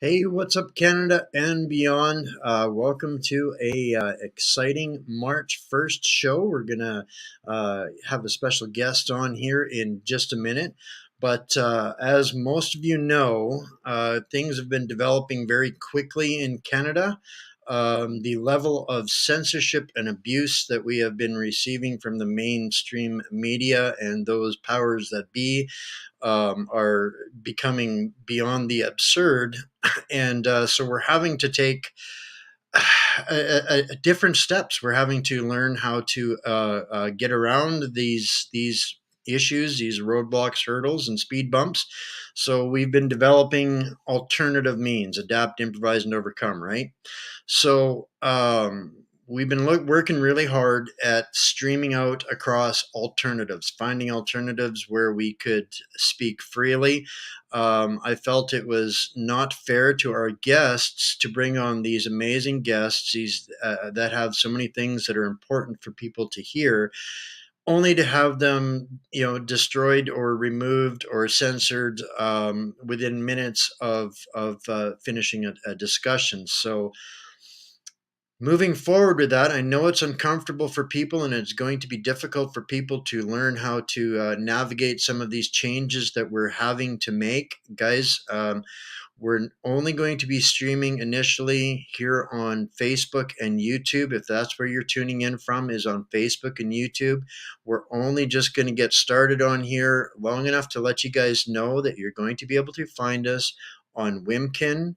Hey, what's up, Canada and beyond? Welcome to a exciting March 1st show. We're gonna have a special guest on here in just a minute. But as most of you know, things have been developing very quickly in Canada. The level of censorship and abuse that we have been receiving from the mainstream media and those powers that be are becoming beyond the absurd. And so we're having to take different steps. We're having to learn how to get around these issues, these roadblocks, hurdles, and speed bumps. So we've been developing alternative means: adapt, improvise, and overcome. Right. So we've been working really hard at streaming out across alternatives, finding alternatives where we could speak freely. I felt it was not fair to our guests to bring on these amazing guests, these that have so many things that are important for people to hear, only to have them, destroyed or removed or censored within minutes of finishing a discussion. So moving forward with that, I know it's uncomfortable for people, and it's going to be difficult for people to learn how to navigate some of these changes that we're having to make. Guys, we're only going to be streaming initially here on Facebook and YouTube. If that's where you're tuning in from, is on Facebook and YouTube. We're only just going to get started on here long enough to let you guys know that you're going to be able to find us on Wimkin,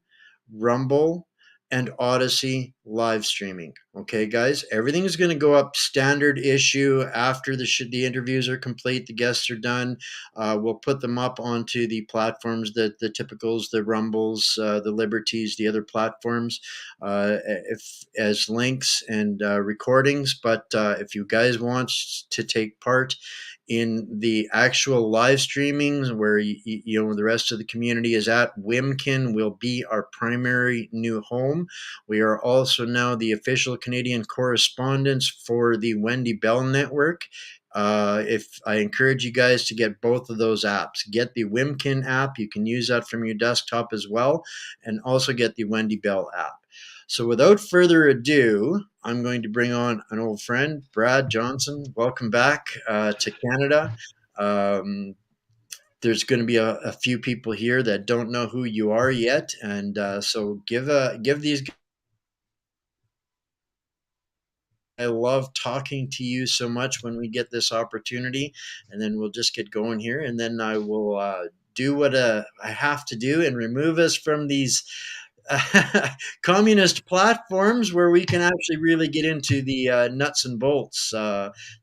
Rumble, and Odyssey live streaming. Okay, guys, everything is going to go up standard issue after the interviews are complete, the guests are done. We'll put them up onto the platforms, that the typicals, the Rumbles, the Liberties, the other platforms, if as links and recordings. But if you guys want to take part in the actual live streamings where the rest of the community is at, Wimkin will be our primary new home. We are also now the official Canadian correspondents for the Wendy Bell Network. If I encourage you guys to get both of those apps, get the Wimkin app. You can use that from your desktop as well, and also get the Wendy Bell app. So without further ado, I'm going to bring on an old friend, Brad Johnson. Welcome back to Canada. There's going to be a few people here that don't know who you are yet, and so give these. I love talking to you so much when we get this opportunity, and then we'll just get going here, and then I will do what I have to do and remove us from these communist platforms where we can actually really get into the nuts and bolts.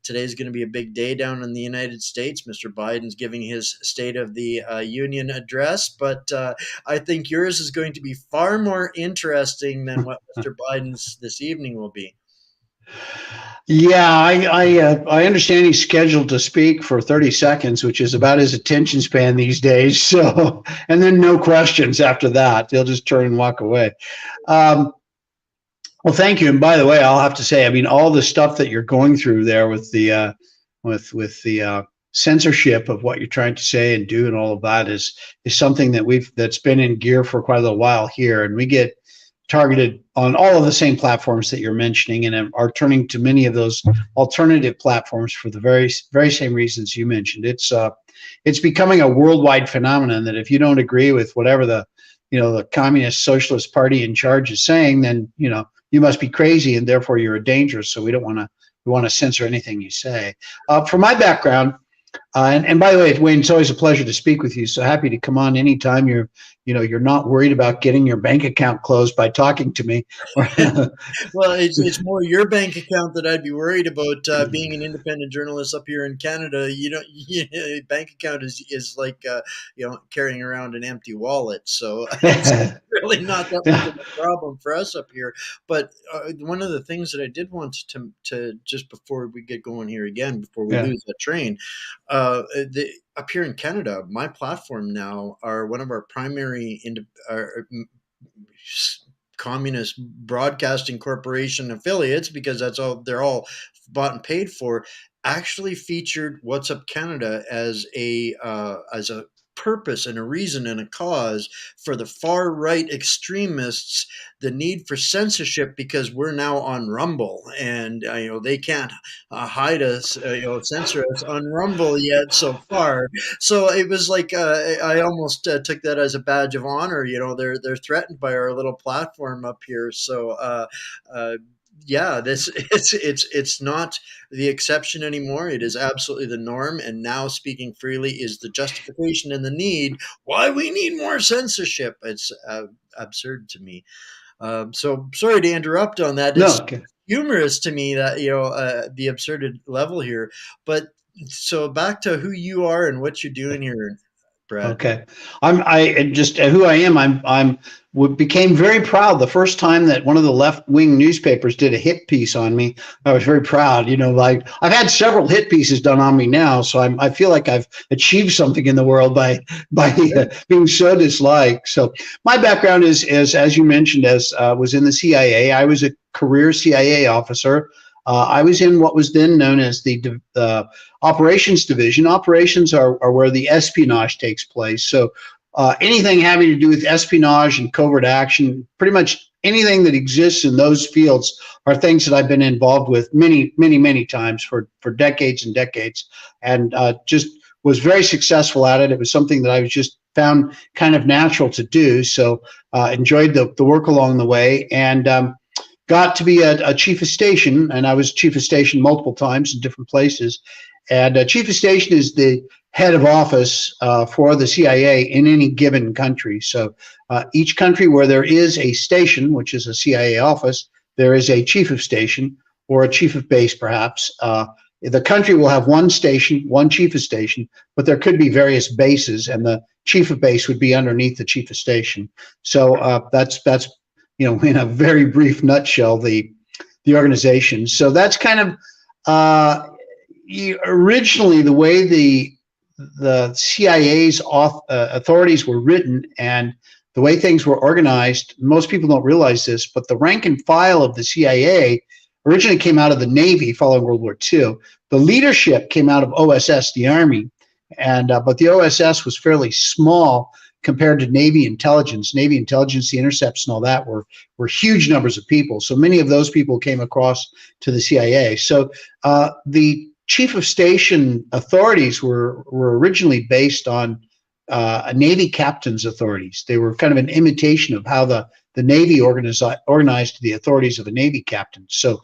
Today's going to be a big day down in the United States. Mr. Biden's giving his State of the Union address, but I think yours is going to be far more interesting than what Mr. Biden's this evening will be. Yeah, I understand he's scheduled to speak for 30 seconds, which is about his attention span these days. So, and then no questions after that. They'll just turn and walk away. Well, thank you. And by the way, I'll have to say, I mean, all the stuff that you're going through there with the censorship of what you're trying to say and do and all of that is something that's been in gear for quite a little while here, and we get targeted on all of the same platforms that you're mentioning, and are turning to many of those alternative platforms for the very same reasons you mentioned. It's becoming a worldwide phenomenon that if you don't agree with whatever the communist socialist party in charge is saying, then you must be crazy, and therefore you're a danger. So we want to censor anything you say. For my background, and by the way, Wayne, it's always a pleasure to speak with you. So happy to come on anytime you're not worried about getting your bank account closed by talking to me. Well, it's more your bank account that I'd be worried about. Being an independent journalist up here in Canada, bank account is like carrying around an empty wallet. So it's really not that much of a problem for us up here. But one of the things that I did want to just before we get going here again, before we lose that train, up here in Canada, my platform now are one of our primary communist broadcasting corporation affiliates, because they're all bought and paid for, actually featured What's Up Canada as a purpose and a reason and a cause for the far right extremists the need for censorship, because we're now on Rumble, and they can't hide us, censor us on Rumble yet so far. So it was like I almost took that as a badge of honor. They're threatened by our little platform up here. So yeah, this it's not the exception anymore. It is absolutely the norm, and now speaking freely is the justification and the need why we need more censorship. It's absurd to me. So sorry to interrupt on that. No, It's okay. humorous to me that the absurd level here. But so back to who you are and what you're doing here, Brad. Okay. And just who I am. Became very proud the first time that one of the left wing newspapers did a hit piece on me. I was very proud. Like I've had several hit pieces done on me now, so I feel like I've achieved something in the world by being so disliked. So my background is as you mentioned, was in the CIA. I was a career CIA officer. I was in what was then known as the operations division. Operations are where the espionage takes place. So anything having to do with espionage and covert action, pretty much anything that exists in those fields are things that I've been involved with many, many, many times for decades and decades, and just was very successful at it. It was something that I was just found kind of natural to do. So enjoyed the work along the way, and got to be a chief of station, and I was chief of station multiple times in different places. And chief of station is the head of office for the CIA in any given country. So each country where there is a station, which is a CIA office, there is a chief of station or a chief of base, perhaps. The country will have one station, one chief of station, but there could be various bases, and the chief of base would be underneath the chief of station. So that's in a very brief nutshell, the organization. So that's kind of originally the way the CIA's authorities were written and the way things were organized. Most people don't realize this, but the rank and file of the CIA originally came out of the Navy following World War II. The leadership came out of OSS, the Army, and but the OSS was fairly small compared to Navy intelligence. Navy intelligence, the intercepts and all that were huge numbers of people. So many of those people came across to the CIA. So the chief of station authorities were originally based on a Navy captain's authorities. They were kind of an imitation of how the Navy organized the authorities of a Navy captain. So,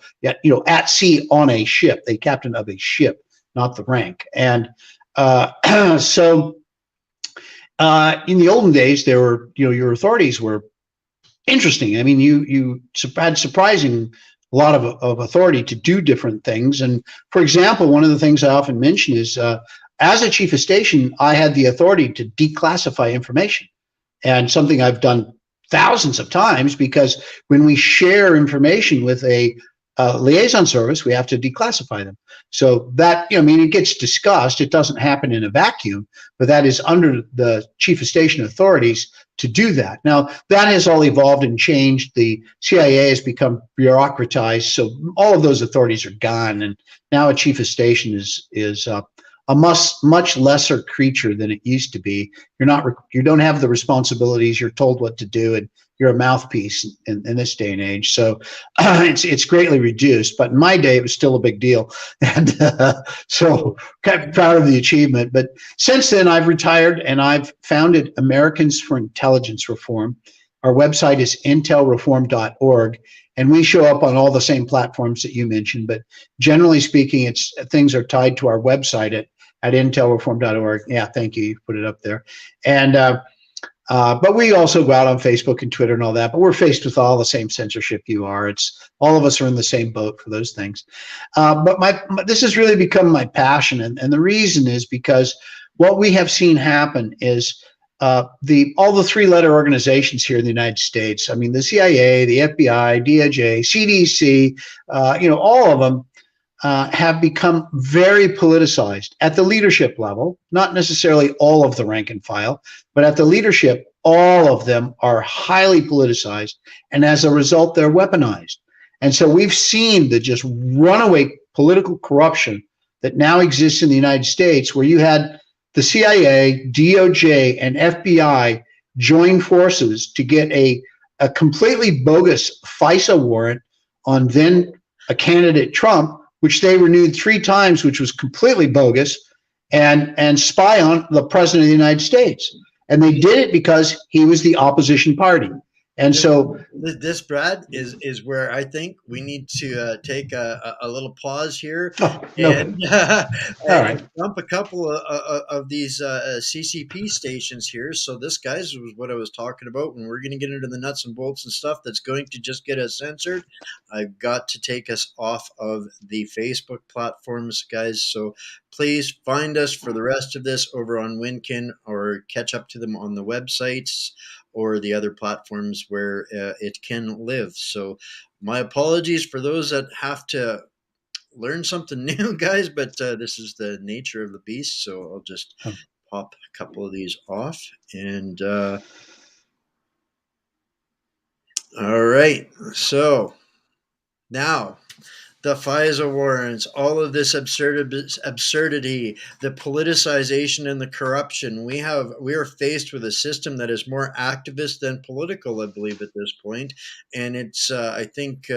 at sea on a ship, the captain of a ship, not the rank. And so in the olden days, there were, your authorities were interesting. I mean, you had surprising a lot of authority to do different things. And for example, one of the things I often mention is as a chief of station, I had the authority to declassify information, and something I've done thousands of times, because when we share information with a liaison service, we have to declassify them. So that, it gets discussed. It doesn't happen in a vacuum, but that is under the chief of station authorities to do that. Now, that has all evolved and changed. The CIA has become bureaucratized, so all of those authorities are gone, and now a chief of station is a much lesser creature than it used to be. You don't have the responsibilities. You're told what to do, and you're a mouthpiece in this day and age. So it's greatly reduced. But in my day, it was still a big deal, and so kind of proud of the achievement. But since then, I've retired, and I've founded Americans for Intelligence Reform. Our website is intelreform.org. And we show up on all the same platforms that you mentioned, but generally speaking, things are tied to our website at intelreform.org. Yeah, thank you. You put it up there. And but we also go out on Facebook and Twitter and all that. But we're faced with all the same censorship you are. It's all of us are in the same boat for those things. But this has really become my passion, and the reason is because what we have seen happen is all the three-letter organizations here in the United States. I mean, the CIA, the FBI, DOJ, CDC, all of them have become very politicized at the leadership level. Not necessarily all of the rank and file, but at the leadership, all of them are highly politicized, and as a result, they're weaponized. And so we've seen the just runaway political corruption that now exists in the United States, where you had the CIA, DOJ, and FBI joined forces to get a completely bogus FISA warrant on then a candidate Trump, which they renewed 3 times, which was completely bogus, and spy on the president of the United States. And they did it because he was the opposition party. And so this, Brad, is where I think we need to take a little pause here no, and, all right. and dump a couple of these CCP stations here. So this, guys, was what I was talking about. When we're going to get into the nuts and bolts and stuff that's going to just get us censored, I've got to take us off of the Facebook platforms, guys. So please find us for the rest of this over on WIMKIN, or catch up to them on the websites or the other platforms where it can live. So my apologies for those that have to learn something new, guys, but this is the nature of the beast. So I'll just pop a couple of these off. And all right. So now, the FISA warrants, all of this absurdity, the politicization and the corruption. We are faced with a system that is more activist than political, I believe, at this point. And it's, I think,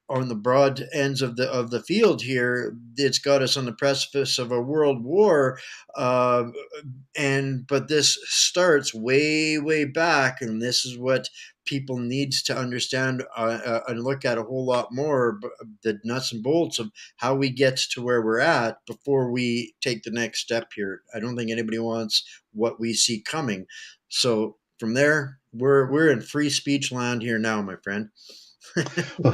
on the broad ends of the field here, it's got us on the precipice of a world war. But this starts way back, and this is what people needs to understand and look at a whole lot more, the nuts and bolts of how we get to where we're at before we take the next step here. I don't think anybody wants what we see coming. So from there, we're in free speech land here now, my friend.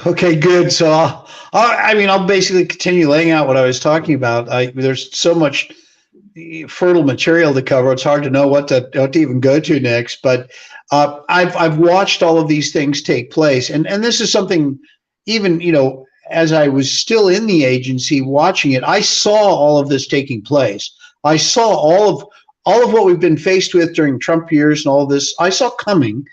Okay, good. So I'll basically continue laying out what I was talking about. There's so much fertile material to cover. It's hard to know what to even go to next. But I've watched all of these things take place, and this is something, even as I was still in the agency watching it, I saw all of this taking place. I saw all of what we've been faced with during Trump years and all of this. I saw coming.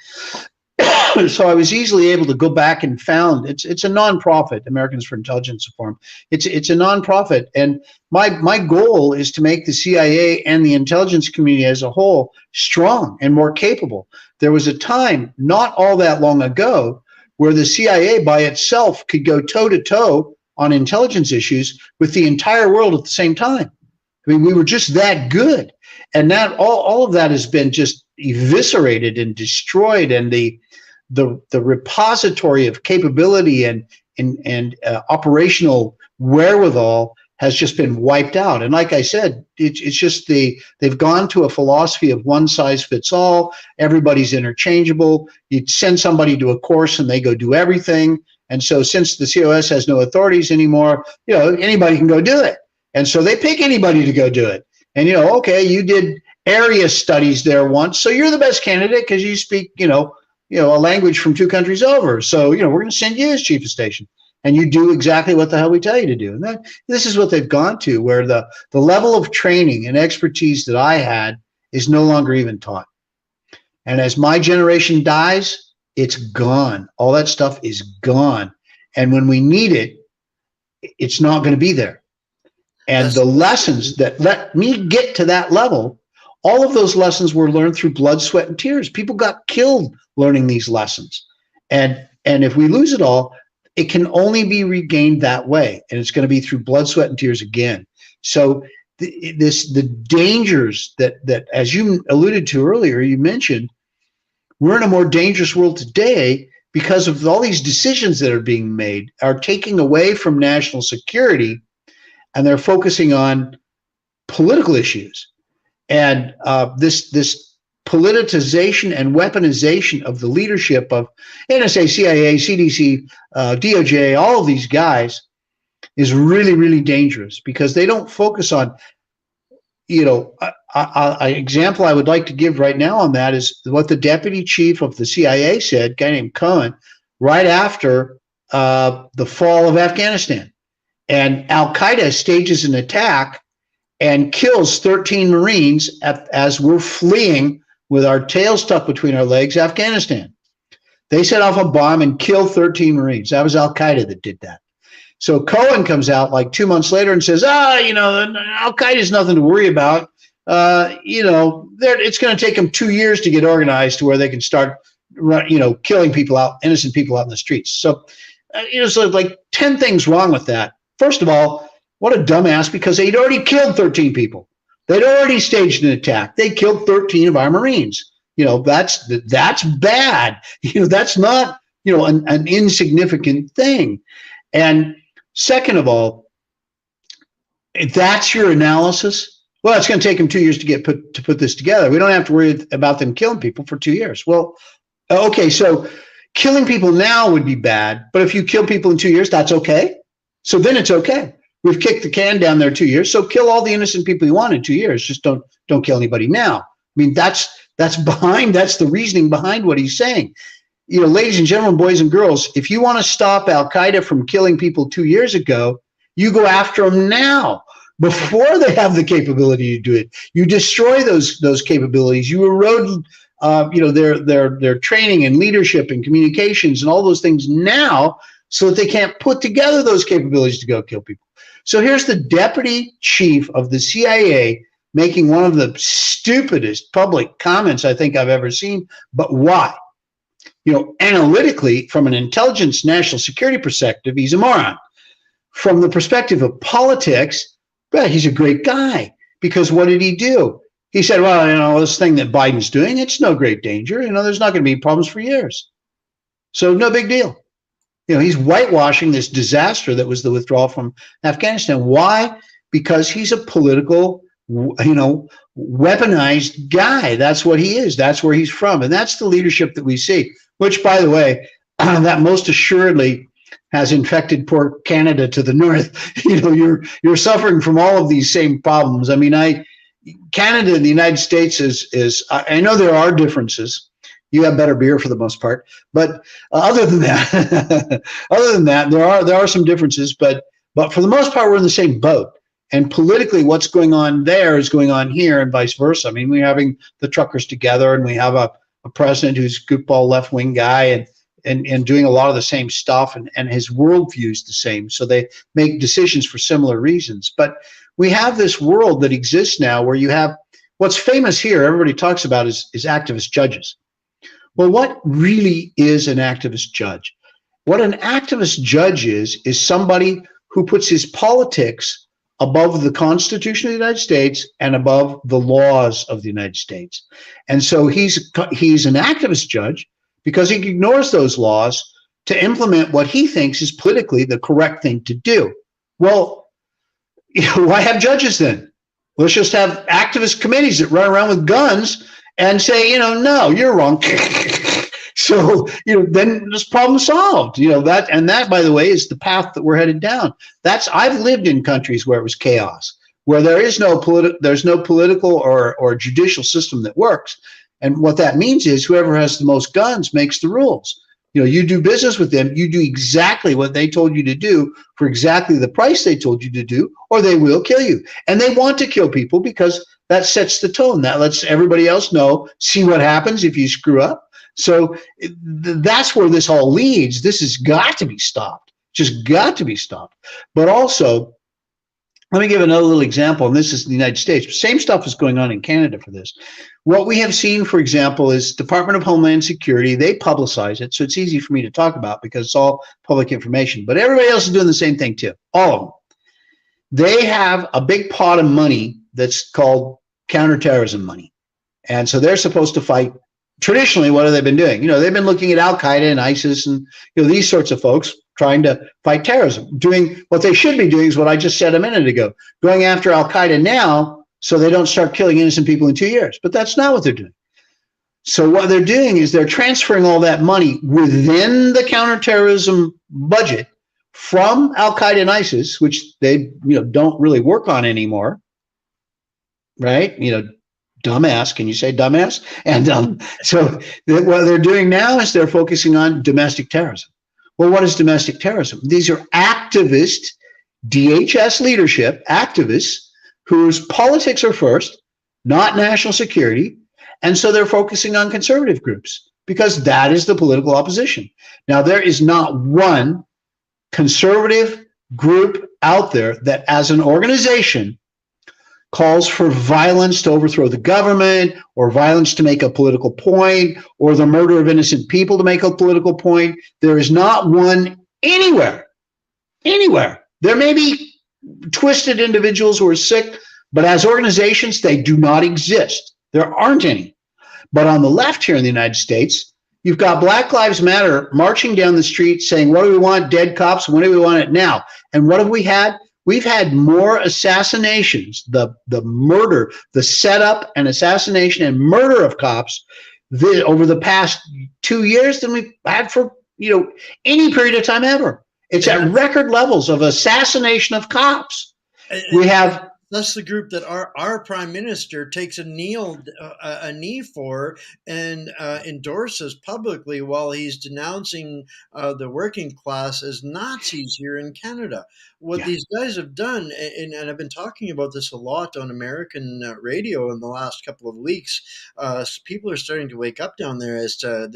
So I was easily able to go back and found it's a nonprofit, Americans for Intelligence Reform. It's a nonprofit, and my goal is to make the CIA and the intelligence community as a whole strong and more capable. There was a time not all that long ago where the CIA by itself could go toe to toe on intelligence issues with the entire world at the same time. I mean, we were just that good, and that all of that has been just eviscerated and destroyed, and the repository of capability and operational wherewithal has just been wiped out. And like I said, it's just they've gone to a philosophy of one size fits all. Everybody's interchangeable. You send somebody to a course and they go do everything. And so since the COS has no authorities anymore, anybody can go do it. And so they pick anybody to go do it. And, okay, you did area studies there once, so you're the best candidate because you speak, a language from 2 countries over. So, we're going to send you as chief of station, and you do exactly what the hell we tell you to do. And this is what they've gone to, where the level of training and expertise that I had is no longer even taught. And as my generation dies, it's gone. All that stuff is gone. And when we need it, it's not going to be there. And the lessons that let me get to that level, all of those lessons were learned through blood, sweat, and tears. People got killed learning these lessons. And if we lose it all, it can only be regained that way. And it's going to be through blood, sweat, and tears again. So the dangers that, as you alluded to earlier, you mentioned, we're in a more dangerous world today because of all these decisions that are being made are taking away from national security, and they're focusing on political issues. And this politicization and weaponization of the leadership of NSA, CIA, CDC, DOJ, all of these guys is really, really dangerous because they don't focus on, an example I would like to give right now on that is what the deputy chief of the CIA said, a guy named Cohen, right after the fall of Afghanistan. And Al-Qaeda stages an attack and kills 13 Marines as we're fleeing with our tails tucked between our legs, Afghanistan. They set off a bomb and killed 13 Marines. That was Al-Qaeda that did that. So Cohen comes out like 2 months later and says, Al Qaeda is nothing to worry about. It's going to take them 2 years to get organized to where they can start, killing people out, innocent people out in the streets. So, so like 10 things wrong with that. First of all, what a dumbass, because they'd already killed 13 people. They'd already staged an attack. They killed 13 of our Marines. That's bad. That's not, an insignificant thing. And second of all, if that's your analysis, well, it's going to take them 2 years to put this together. We don't have to worry about them killing people for 2 years. Well, okay, so killing people now would be bad, but if you kill people in 2 years, that's okay. So then it's okay. We've kicked the can down there 2 years. So kill all the innocent people you want in 2 years. Just don't kill anybody now. I mean, that's the reasoning behind what he's saying. Ladies and gentlemen, boys and girls, if you want to stop Al Qaeda from killing people 2 years ago, you go after them now before they have the capability to do it. You destroy those capabilities. You erode their training and leadership and communications and all those things now, so that they can't put together those capabilities to go kill people. So here's the deputy chief of the CIA making one of the stupidest public comments I think I've ever seen. But why? Analytically, from an intelligence national security perspective, he's a moron. From the perspective of politics, well, he's a great guy, because what did he do? He said, well, this thing that Biden's doing, it's no great danger. There's not going to be problems for years. So no big deal. He's whitewashing this disaster that was the withdrawal from Afghanistan. Why? Because he's a political, weaponized guy. That's what he is. That's where he's from. And that's the leadership that we see, which, by the way, that most assuredly has infected poor Canada to the north. You're suffering from all of these same problems. I mean, Canada and the United States is I know there are differences. You have better beer for the most part, but other than that, there are some differences. But for the most part, we're in the same boat. And politically, what's going on there is going on here, and vice versa. I mean, we're having the truckers together, and we have a president who's a goofball left-wing guy, and doing a lot of the same stuff, and his worldview is the same. So they make decisions for similar reasons. But we have this world that exists now where you have what's famous here, everybody talks about is activist judges. Well, what really is an activist judge? What an activist judge is somebody who puts his politics above the Constitution of the United States and above the laws of the United States. And so he's an activist judge because he ignores those laws to implement what he thinks is politically the correct thing to do. Well, why have judges then? Let's just have activist committees that run around with guns and say, no, you're wrong. So, then this problem solved. That, by the way, is the path that we're headed down. I've lived in countries where it was chaos, where there's no political or judicial system that works. And what that means is whoever has the most guns makes the rules. You do business with them, you do exactly what they told you to do for exactly the price they told you to do, or they will kill you. And they want to kill people because that sets the tone. That lets everybody else know, see what happens if you screw up. So that's where this all leads. This has got to be stopped. Just got to be stopped. But also, let me give another little example, and this is the United States. Same stuff is going on in Canada for this. What we have seen, for example, is Department of Homeland Security. They publicize it, so it's easy for me to talk about because it's all public information. But everybody else is doing the same thing too, all of them. They have a big pot of money that's called counterterrorism money. And so they're supposed to fight. Traditionally, what have they been doing? They've been looking at Al Qaeda and ISIS and these sorts of folks trying to fight terrorism. Doing what they should be doing is what I just said a minute ago, going after Al Qaeda now so they don't start killing innocent people in 2 years. But that's not what they're doing. So what they're doing is they're transferring all that money within the counterterrorism budget from Al Qaeda and ISIS, which they don't really work on anymore, right? Dumbass, can you say dumbass? And so what they're doing now is they're focusing on domestic terrorism. Well, what is domestic terrorism? These are activist DHS leadership, activists whose politics are first, not national security. And so they're focusing on conservative groups because that is the political opposition. Now, there is not one conservative group out there that as an organization calls for violence to overthrow the government, or violence to make a political point, or the murder of innocent people to make a political point. There is not one anywhere. There may be twisted individuals who are sick, but as organizations, they do not exist. There aren't any. But on the left here in the United States, you've got Black Lives Matter marching down the street saying, what do we want? Dead cops. When do we want it now? And what have we had? We've had more assassinations, the murder, the setup and assassination and murder of cops over the past 2 years than we've had for any period of time ever. It's at record levels of assassination of cops. We have. That's the group that our prime minister takes a knee for and endorses publicly while he's denouncing the working class as Nazis here in Canada. What these guys have done, and I've been talking about this a lot on American radio in the last couple of weeks, people are starting to wake up down there as to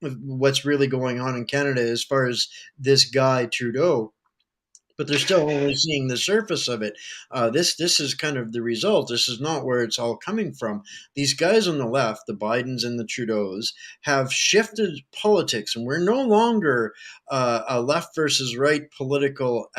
what's really going on in Canada as far as this guy Trudeau. But they're still only seeing the surface of it. This is kind of the result. This is not where it's all coming from. These guys on the left, the Bidens and the Trudeaus, have shifted politics, and we're no longer a left versus right political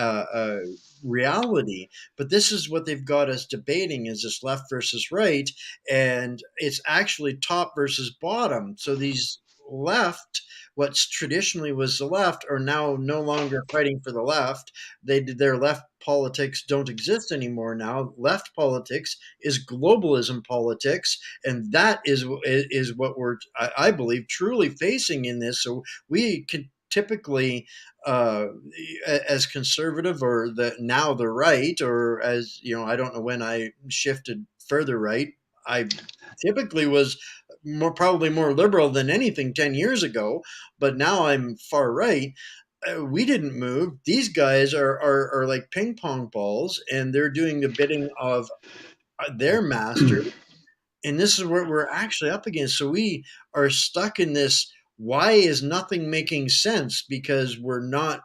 reality. But this is what they've got us debating: is this left versus right, and it's actually top versus bottom. So these left, what traditionally was the left, are now no longer fighting for the left. Their left politics don't exist anymore now. Left politics is globalism politics, and that is what we're, I believe, truly facing in this. So we can typically, as conservative or the right, or as I don't know when I shifted further right. I typically was probably more liberal than anything 10 years ago, but now I'm far right. We didn't move. These guys are like ping pong balls, and they're doing the bidding of their master. And this is what we're actually up against. So we are stuck in this. Why is nothing making sense? Because we're not.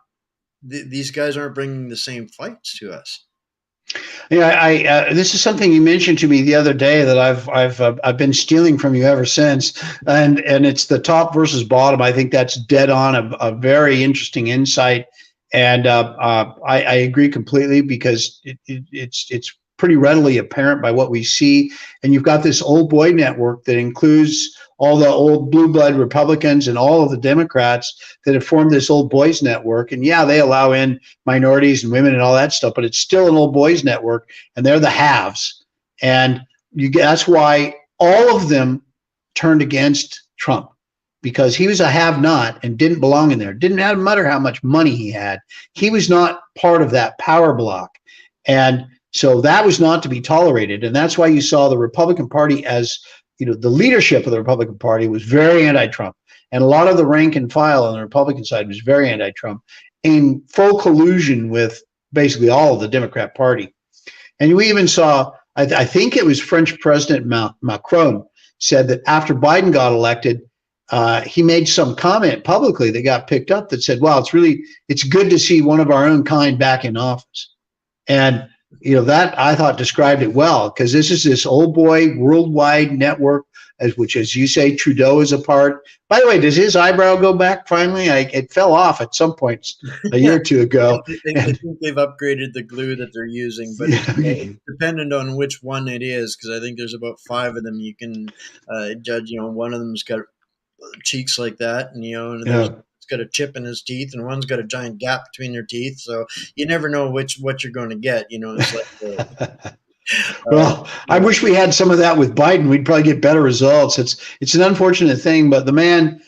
These guys aren't bringing the same fights to us. Yeah, this is something you mentioned to me the other day that I've been stealing from you ever since, and it's the top versus bottom. I think that's dead on, a very interesting insight, and I agree completely, because it's pretty readily apparent by what we see. And you've got this old boy network that includes all the old blue blood Republicans and all of the Democrats that have formed this old boys network. And yeah, they allow in minorities and women and all that stuff, but it's still an old boys network, and they're the haves. And that's why all of them turned against Trump, because he was a have-not and didn't belong in there. Didn't matter how much money he had. He was not part of that power block. And so that was not to be tolerated. And that's why you saw the Republican Party, as the leadership of the Republican Party was very anti-Trump. And a lot of the rank and file on the Republican side was very anti-Trump, in full collusion with basically all of the Democrat Party. And we even saw, I think it was French President Macron said that after Biden got elected, he made some comment publicly that got picked up that said, wow, it's good to see one of our own kind back in office. And that I thought described it well, because this is this old boy worldwide network, which, as you say, Trudeau is a part. By the way, does his eyebrow go back finally? It fell off at some point a year or two ago. I think they've upgraded the glue that they're using, but it's dependent on which one it is, because I think there's about 5 of them you can judge. One of them's got cheeks like that, and it's got a chip in his teeth, and one's got a giant gap between their teeth. So you never know what you're going to get. It's like well, I wish we had some of that with Biden. We'd probably get better results. It's an unfortunate thing, but the man,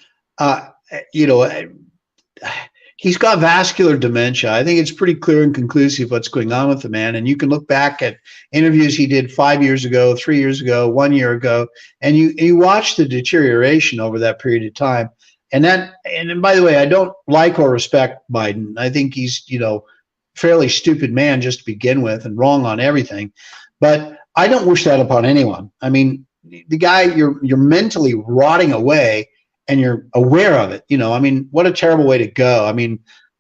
he's got vascular dementia. I think it's pretty clear and conclusive what's going on with the man. And you can look back at interviews he did 5 years ago, 3 years ago, 1 year ago, and you watch the deterioration over that period of time. And by the way, I don't like or respect Biden. I think he's, fairly stupid man just to begin with, and wrong on everything. But I don't wish that upon anyone. I mean, the guy, you're mentally rotting away, and you're aware of it. What a terrible way to go.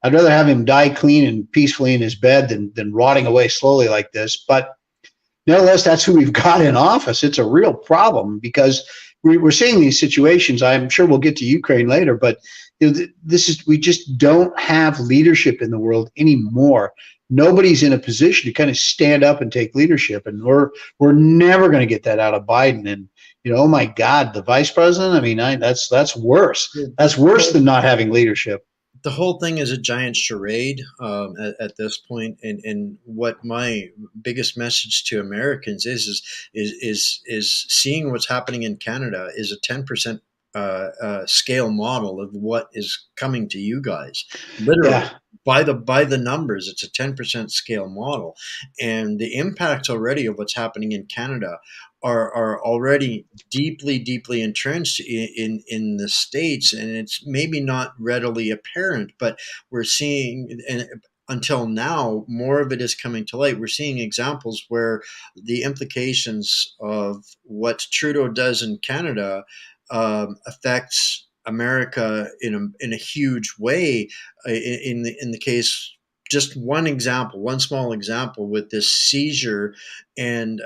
I'd rather have him die clean and peacefully in his bed than rotting away slowly like this. But nevertheless, that's who we've got in office. It's a real problem because we're seeing these situations. I'm sure we'll get to Ukraine later, but we just don't have leadership in the world anymore. Nobody's in a position to kind of stand up and take leadership, and we're never going to get that out of Biden. And oh my God, the vice president. I mean, that's worse. That's worse than not having leadership. The whole thing is a giant charade at this point, and what my biggest message to Americans is seeing what's happening in Canada is a 10% scale model of what is coming to you guys. Literally, yeah. By the numbers, it's a 10% scale model, and the impacts already of what's happening in Canada are already deeply entrenched in the States, and it's maybe not readily apparent, but we're seeing, and until now, more of it is coming to light. We're seeing examples where the implications of what Trudeau does in Canada affects America in a huge way. In the case, just one small example with this seizure and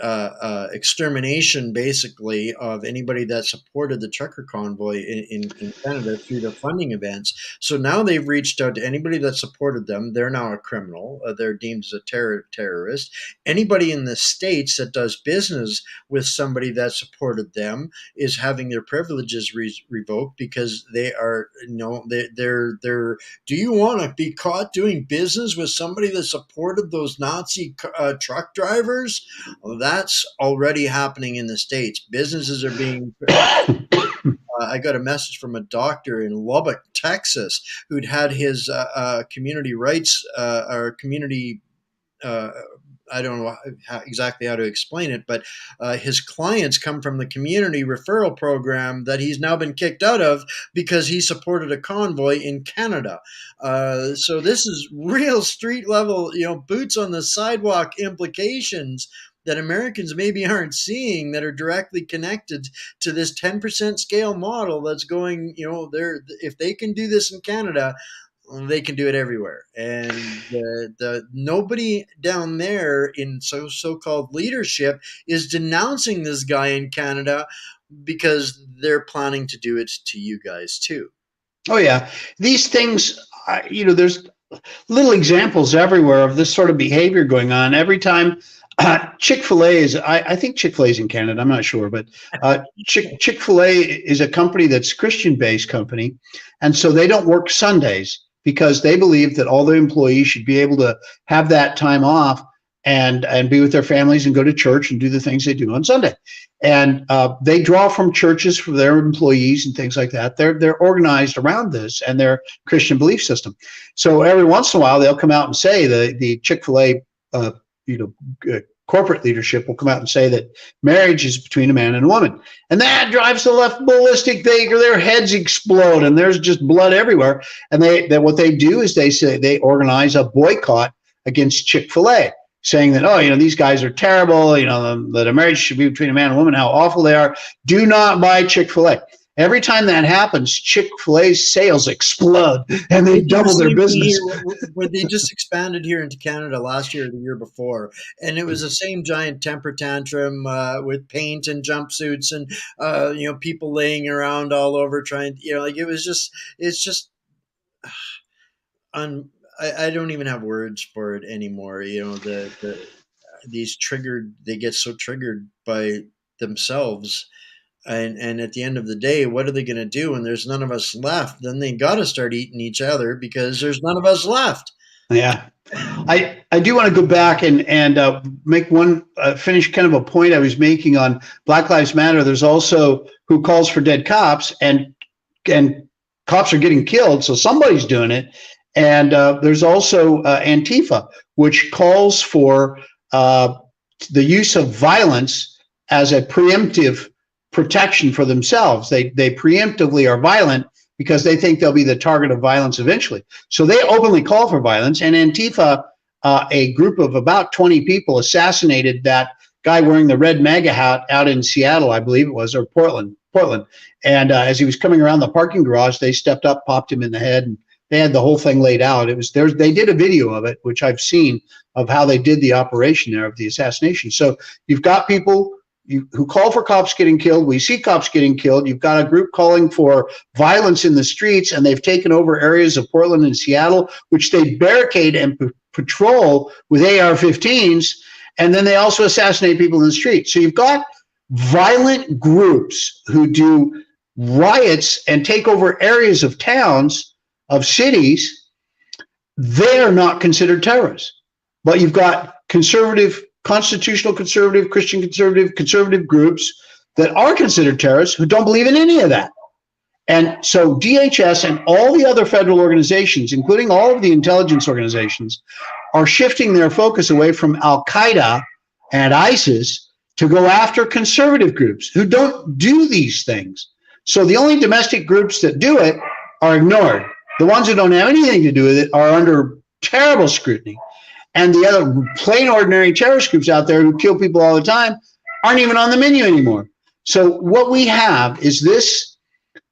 extermination, basically, of anybody that supported the trucker convoy in Canada through their funding events. So now they've reached out to anybody that supported them. They're now a criminal. They're deemed as a terrorist. Anybody in the States that does business with somebody that supported them is having their privileges revoked because they are, they're. Do you want to be caught doing business with somebody that supported those Nazi truck drivers? Well, that's already happening in the States. Businesses are being I got a message from a doctor in Lubbock, Texas, who'd had his community rights or community I don't know exactly how to explain it, but his clients come from the community referral program that he's now been kicked out of because he supported a convoy in Canada. So this is real street level, boots on the sidewalk implications that Americans maybe aren't seeing that are directly connected to this 10% scale model that's going, if they can do this in Canada, they can do it everywhere. And the nobody down there in so-called leadership is denouncing this guy in Canada because they're planning to do it to you guys too. Oh yeah, these things, there's little examples everywhere of this sort of behavior going on. Every time Chick-fil-A is, I think Chick-fil-A is in Canada, I'm not sure, but Chick-fil-A is a company that's a Christian-based company, and so they don't work Sundays because they believe that all their employees should be able to have that time off and be with their families and go to church and do the things they do on Sunday. And they draw from churches for their employees and things like that. They're organized around this and their Christian belief system. So every once in a while, they'll come out and say the Chick-fil-A corporate leadership will come out and say that marriage is between a man and a woman. And that drives the left ballistic. Their heads explode and there's just blood everywhere. And what they do is they organize a boycott against Chick-fil-A, saying that, these guys are terrible, that a marriage should be between a man and a woman, how awful they are. Do not buy Chick-fil-A. Every time that happens, Chick-fil-A's sales explode and they double their business. Where they just expanded here into Canada last year or the year before. And it was the same giant temper tantrum with paint and jumpsuits and, people laying around all over trying, it's just, I don't even have words for it anymore. They get so triggered by themselves. And at the end of the day, what are they going to do when there's none of us left? Then they got to start eating each other because there's none of us left. Yeah. I do want to go back and make one finish kind of a point I was making on Black Lives Matter. There's also who calls for dead cops and cops are getting killed. So somebody's doing it. And there's also Antifa, which calls for the use of violence as a preemptive protection for themselves. They preemptively are violent because they think they'll be the target of violence eventually. So they openly call for violence. And Antifa, a group of about 20 people, assassinated that guy wearing the red MAGA hat out in Seattle, I believe it was, or Portland. And as he was coming around the parking garage, they stepped up, popped him in the head, and they had the whole thing laid out. It was there. They did a video of it, which I've seen, of how they did the operation there of the assassination. So you've got people who call for cops getting killed. We see cops getting killed. You've got a group calling for violence in the streets, and they've taken over areas of Portland and Seattle, which they barricade and patrol with AR-15s, and then they also assassinate people in the street. So you've got violent groups who do riots and take over areas of towns, of cities. They're not considered terrorists. But you've got conservative, constitutional conservative, Christian conservative groups that are considered terrorists who don't believe in any of that. And so DHS and all the other federal organizations, including all of the intelligence organizations, are shifting their focus away from Al-Qaeda and ISIS to go after conservative groups who don't do these things. So the only domestic groups that do it are ignored. The ones who don't have anything to do with it are under terrible scrutiny. And the other plain ordinary terrorist groups out there who kill people all the time aren't even on the menu anymore. So what we have is this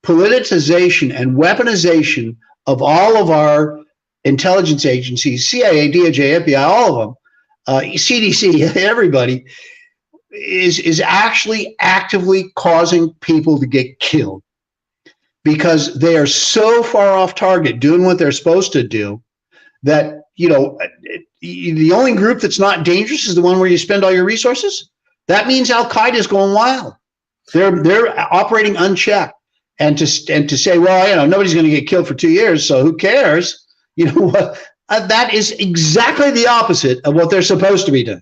politicization and weaponization of all of our intelligence agencies, CIA, DOJ, FBI, all of them, CDC, everybody, is actually actively causing people to get killed because they are so far off target doing what they're supposed to do that, the only group that's not dangerous is the one where you spend all your resources. That means Al-Qaeda is going wild. They're operating unchecked. And to say, well, nobody's going to get killed for 2 years, so who cares? You know what? That is exactly the opposite of what they're supposed to be doing.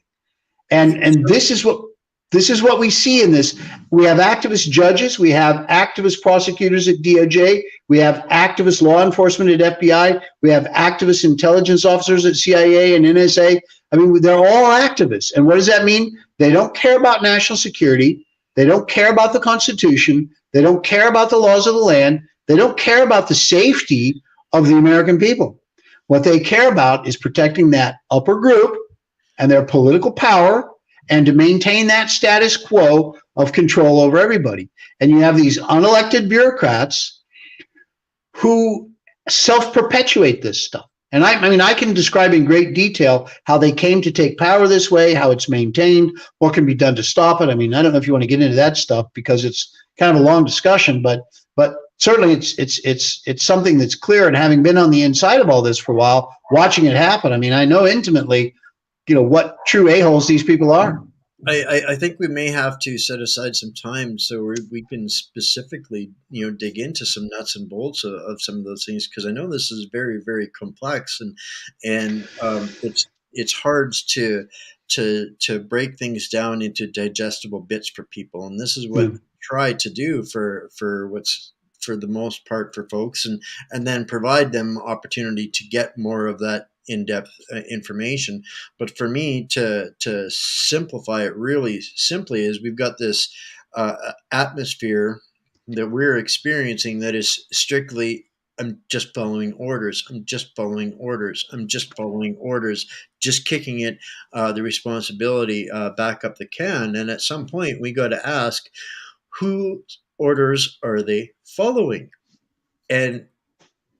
And this is what we see in this. We have activist judges, we have activist prosecutors at DOJ, we have activist law enforcement at FBI, we have activist intelligence officers at CIA and NSA. I mean, they're all activists. And what does that mean? They don't care about national security. They don't care about the Constitution. They don't care about the laws of the land. They don't care about the safety of the American people. What they care about is protecting that upper group and their political power and to maintain that status quo of control over everybody. And you have these unelected bureaucrats who self-perpetuate this stuff. And I can describe in great detail how they came to take power this way, how it's maintained, what can be done to stop it. I mean, I don't know if you want to get into that stuff because it's kind of a long discussion, but certainly it's something that's clear. And having been on the inside of all this for a while, watching it happen, I mean, I know intimately, what true a-holes these people are. I think we may have to set aside some time so we can specifically, dig into some nuts and bolts of some of those things, because I know this is very, very complex and it's hard to break things down into digestible bits for people. And this is what we try to do for the most part for folks, and then provide them opportunity to get more of that in-depth information. But for me to simplify it really simply is we've got this atmosphere that we're experiencing that is strictly, I'm just following orders. I'm just following orders. I'm just following orders, just kicking it, the responsibility back up the can. And at some point we got to ask, whose orders are they following? And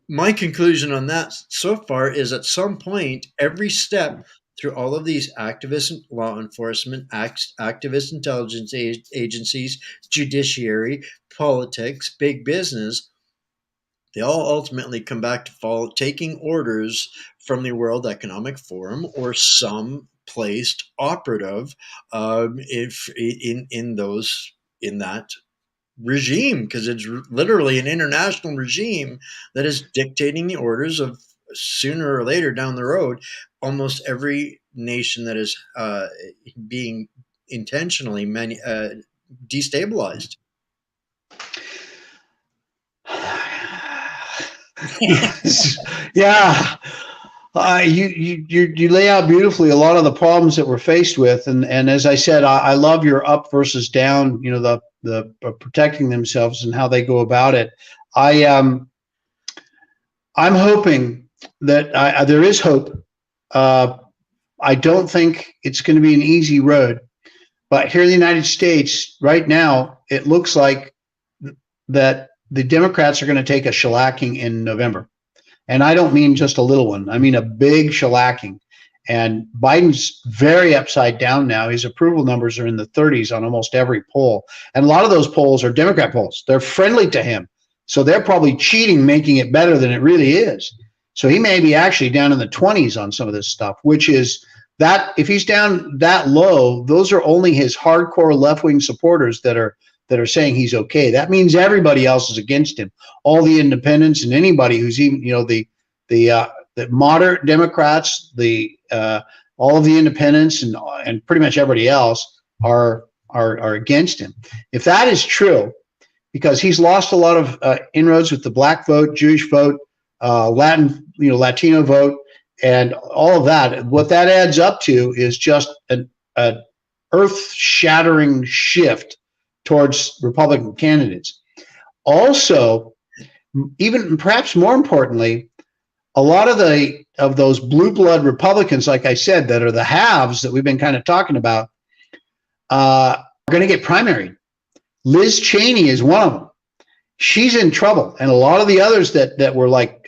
my conclusion on that so far is at some point, every step through all of these activist law enforcement, activist intelligence agencies, judiciary, politics, big business, they all ultimately come back to taking orders from the World Economic Forum or some placed operative in that regime, because it's literally an international regime that is dictating the orders of, sooner or later down the road, almost every nation that is being intentionally destabilized. Yeah. You lay out beautifully a lot of the problems that we're faced with, and as I said, I love your up versus down. The protecting themselves and how they go about it. I'm hoping that there is hope. I don't think it's going to be an easy road, but here in the United States right now, it looks like that the Democrats are going to take a shellacking in November. And I don't mean just a little one. I mean a big shellacking. And Biden's very upside down now. His approval numbers are in the 30s on almost every poll. And a lot of those polls are Democrat polls. They're friendly to him. So they're probably cheating, making it better than it really is. So he may be actually down in the 20s on some of this stuff, which is that if he's down that low, those are only his hardcore left-wing supporters that are saying he's okay. That means everybody else is against him. All the independents and anybody who's even, the moderate Democrats, the all of the independents and pretty much everybody else are against him. If that is true, because he's lost a lot of inroads with the black vote, Jewish vote, Latino vote, and all of that. What that adds up to is just an earth-shattering shift towards Republican candidates. Also, even perhaps more importantly, a lot of those blue blood Republicans, like I said, that are the haves that we've been kind of talking about, are going to get primaried. Liz Cheney is one of them. She's in trouble, and a lot of the others that were like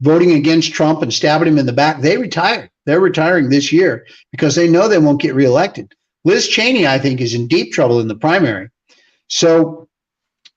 voting against Trump and stabbing him in the back, they retired. They're retiring this year because they know they won't get reelected. Liz Cheney, I think, is in deep trouble in the primary. So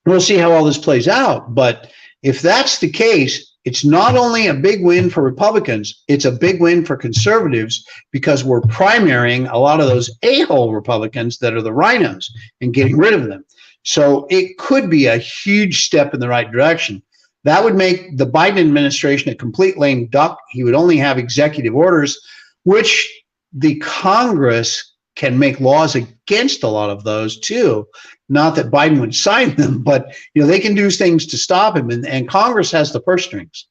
we'll see how all this plays out. But if that's the case, it's not only a big win for Republicans, it's a big win for conservatives because we're primarying a lot of those a-hole Republicans that are the rhinos and getting rid of them. So it could be a huge step in the right direction. That would make the Biden administration a complete lame duck. He would only have executive orders, which the Congress can make laws against a lot of those too. Not that Biden would sign them, but they can do things to stop him. And Congress has the purse strings.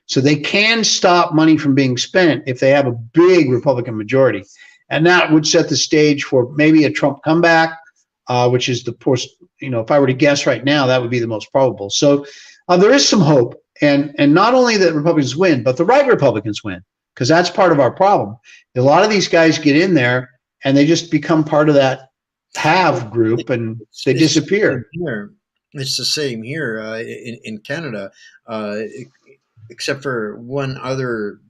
So they can stop money from being spent if they have a big Republican majority. And that would set the stage for maybe a Trump comeback, which is if I were to guess right now, that would be the most probable. So there is some hope. And not only that Republicans win, but the right Republicans win, because that's part of our problem. A lot of these guys get in there and they just become part of that have group and they disappear. It's the same here in Canada, except for one other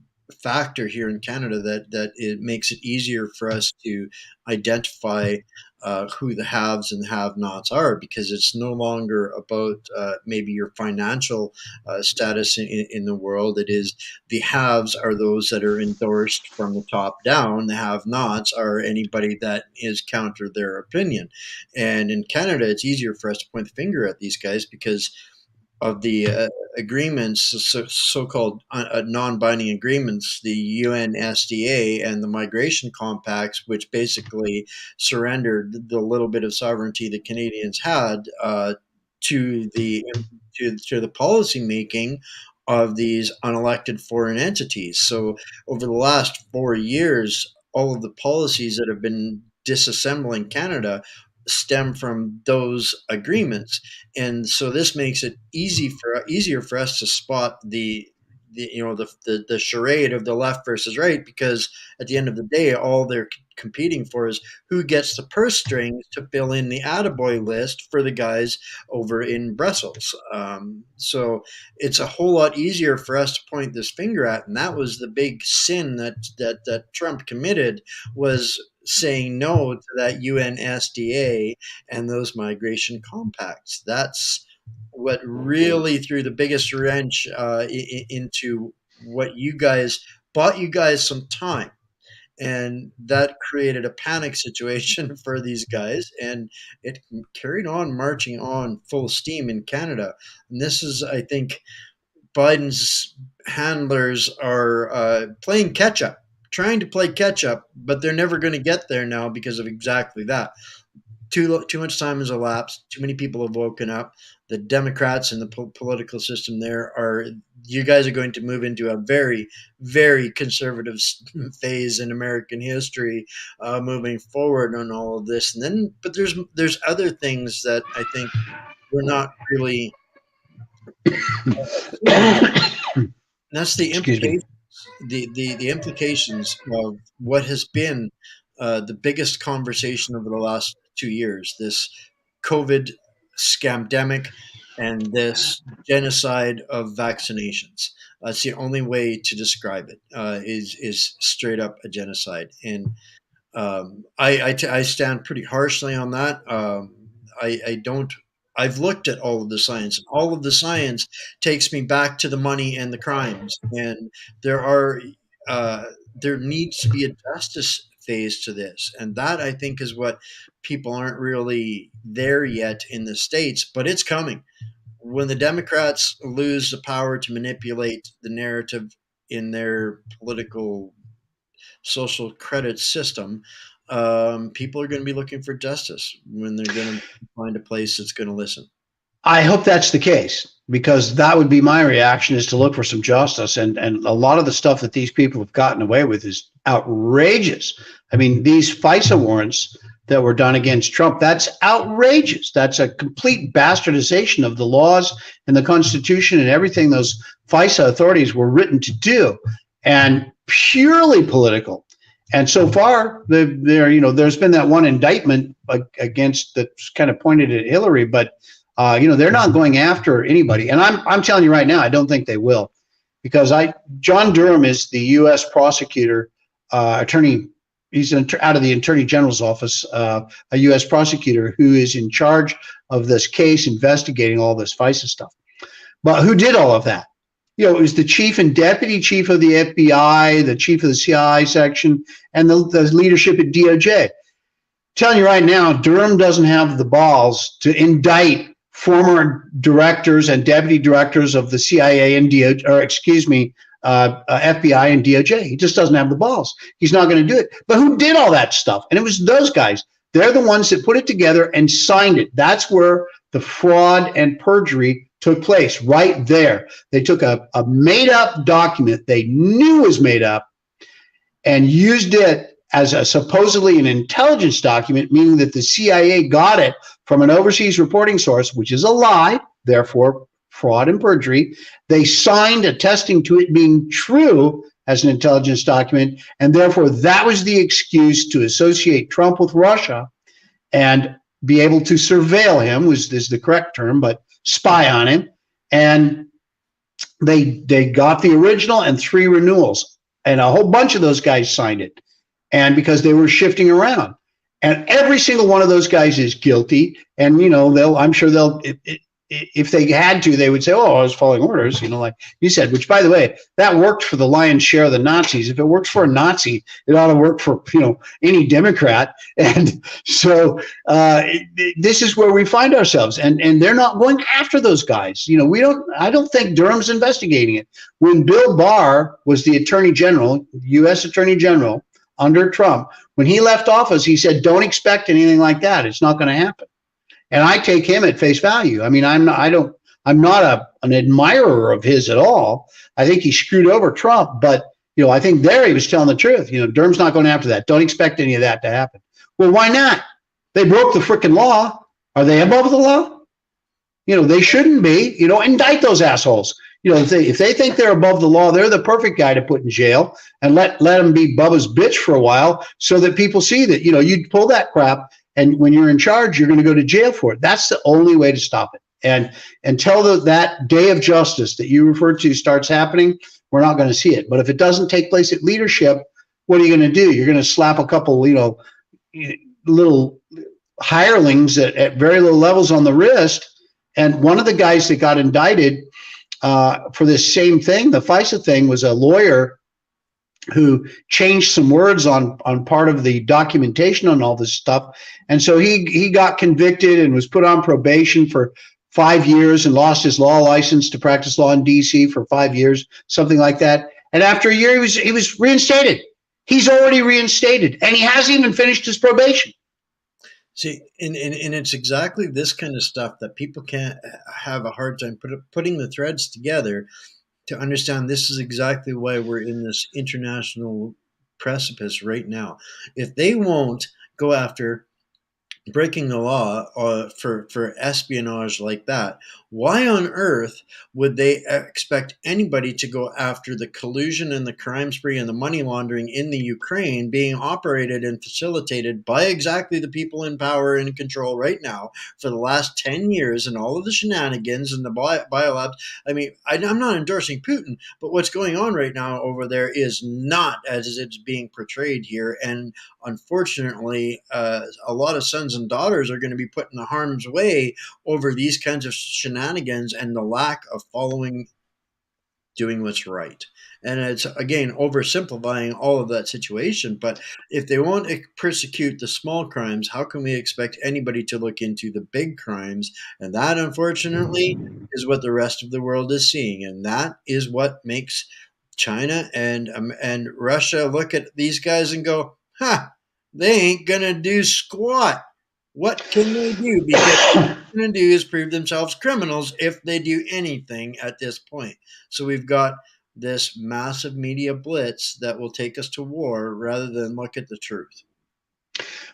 factor here in Canada that it makes it easier for us to identify who the haves and have-nots are, because it's no longer about maybe your financial status in the world. It is the haves are those that are endorsed from the top down. The have-nots are anybody that is counter their opinion. And in Canada, it's easier for us to point the finger at these guys because of the agreements, so-called non-binding agreements, the UNSDA and the migration compacts, which basically surrendered the little bit of sovereignty the Canadians had to the policy making of these unelected foreign entities. So over the last 4 years, all of the policies that have been disassembling Canada stem from those agreements, and so this makes it easier for us to spot the charade of the left versus right, because at the end of the day, all they're competing for is who gets the purse strings to fill in the attaboy list for the guys over in Brussels. So it's a whole lot easier for us to point this finger at, and that was the big sin that Trump committed, was saying no to that UNSDA and those migration compacts. That's what really threw the biggest wrench into what you guys bought you guys some time. And that created a panic situation for these guys, and it carried on marching on full steam in Canada. And this is, I think, Biden's handlers are playing catch up, trying to play catch up, but they're never going to get there now because of exactly that. Too much time has elapsed. Too many people have woken up. The Democrats and the political system there are. You guys are going to move into a very, very conservative phase in American history, moving forward on all of this. And then, but there's other things that I think we're not really assuming. And that's the Excuse me. implications, the implications of what has been the biggest conversation over the last 2 years. This COVID scamdemic, and this genocide of vaccinations. That's the only way to describe it. Is straight up a genocide, and I stand pretty harshly on that. I don't. I've looked at all of the science, and all of the science takes me back to the money and the crimes. And there are there needs to be a justice phase to this, and that I think is what people aren't really there yet in the states, but it's coming. When the Democrats lose the power to manipulate the narrative in their political social credit system, people are going to be looking for justice when they're going to find a place that's going to listen. I hope that's the case, because that would be my reaction, is to look for some justice. And a lot of the stuff that these people have gotten away with is outrageous. I mean, these FISA warrants that were done against Trump, that's outrageous. That's a complete bastardization of the laws and the Constitution and everything those FISA authorities were written to do, and purely political. And so far, there's been that one indictment against that's kind of pointed at Hillary, but they're not going after anybody. And I'm telling you right now, I don't think they will, because John Durham is the U.S. prosecutor, attorney. He's out of the Attorney General's office, a U.S. prosecutor who is in charge of this case, investigating all this FISA stuff. But who did all of that? It was the chief and deputy chief of the FBI, the chief of the CIA section, and the leadership at DOJ. Telling you right now, Durham doesn't have the balls to indict former directors and deputy directors of the CIA and FBI and DOJ. He just doesn't have the balls. He's not going to do it. But who did all that stuff? And it was those guys. They're the ones that put it together and signed it. That's where the fraud and perjury took place, right there. They took a made-up document they knew was made up and used it as supposedly an intelligence document, meaning that the CIA got it from an overseas reporting source, which is a lie, therefore fraud and perjury. They signed attesting to it being true as an intelligence document, and therefore that was the excuse to associate Trump with Russia and be able to surveil him, is the correct term, but spy on him. And they got the original and 3 renewals, and a whole bunch of those guys signed it. And because they were shifting around, and every single one of those guys is guilty. And I'm sure they'll, if they had to, they would say, "Oh, I was following orders," like you said. Which, by the way, that worked for the lion's share of the Nazis. If it works for a Nazi, it ought to work for any Democrat. And so this is where we find ourselves, and they're not going after those guys. I don't think Durham's investigating it. When Bill Barr was the Attorney General, U.S. Attorney General under Trump, when he left office, he said, "Don't expect anything like that. It's not going to happen." And I take him at face value. I mean, I'm not an admirer of his at all. I think he screwed over Trump, but I think there he was telling the truth. Durham's not going after that. Don't expect any of that to happen. Well, why not? They broke the freaking law. Are they above the law? They shouldn't be. Indict those assholes. If they think they're above the law, they're the perfect guy to put in jail, and let them be Bubba's bitch for a while, so that people see that you pull that crap, and when you're in charge, you're going to go to jail for it. That's the only way to stop it. And until that day of justice that you referred to starts happening, we're not going to see it. But if it doesn't take place at leadership, what are you going to do? You're going to slap a couple, little hirelings at very low levels on the wrist. And one of the guys that got indicted for this same thing, the FISA thing, was a lawyer who changed some words on part of the documentation on all this stuff. And so he got convicted and was put on probation for 5 years and lost his law license to practice law in DC for 5 years, something like that. And after a year, he was reinstated. He's already reinstated, and he hasn't even finished his probation. See, and it's exactly this kind of stuff that people can't have a hard time putting the threads together to understand. This is exactly why we're in this international precipice right now. If they won't go after breaking the law for espionage like that, why on earth would they expect anybody to go after the collusion and the crime spree and the money laundering in the Ukraine being operated and facilitated by exactly the people in power and control right now for the last 10 years, and all of the shenanigans and the biolabs? I mean, I'm not endorsing Putin, but what's going on right now over there is not as it's being portrayed here. And unfortunately, a lot of sons and daughters are going to be put in harm's way over these kinds of shenanigans and the lack of doing what's right. And it's, again, oversimplifying all of that situation. But if they won't persecute the small crimes, how can we expect anybody to look into the big crimes? And that, unfortunately, is what the rest of the world is seeing. And that is what makes China and Russia look at these guys and go, "Ha, they ain't gonna do squat. What can they do? Because what they're going to do is prove themselves criminals if they do anything at this point." So we've got this massive media blitz that will take us to war rather than look at the truth.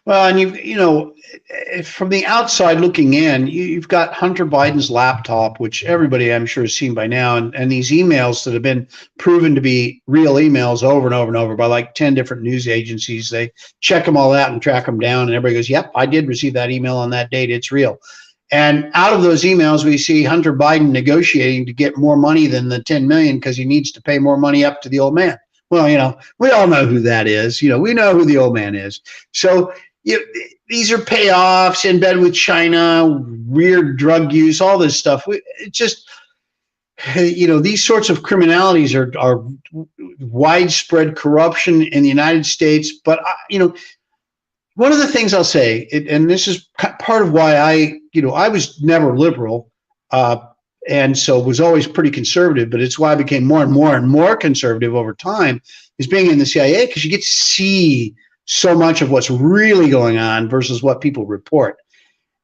Well, and from the outside looking in, you've got Hunter Biden's laptop, which everybody I'm sure has seen by now, and these emails that have been proven to be real emails over and over and over by like 10 different news agencies. They check them all out and track them down, and everybody goes, "Yep, I did receive that email on that date. It's real." And out of those emails, we see Hunter Biden negotiating to get more money than the 10 million because he needs to pay more money up to the old man. Well, we all know who that is. We know who the old man is. So these are payoffs in bed with China, weird drug use, all this stuff. It's just, these sorts of criminalities are widespread corruption in the United States. But, one of the things I'll say, and this is part of why I was never liberal, and so was always pretty conservative, but it's why I became more and more and more conservative over time, is being in the CIA, because you get to see so much of what's really going on versus what people report.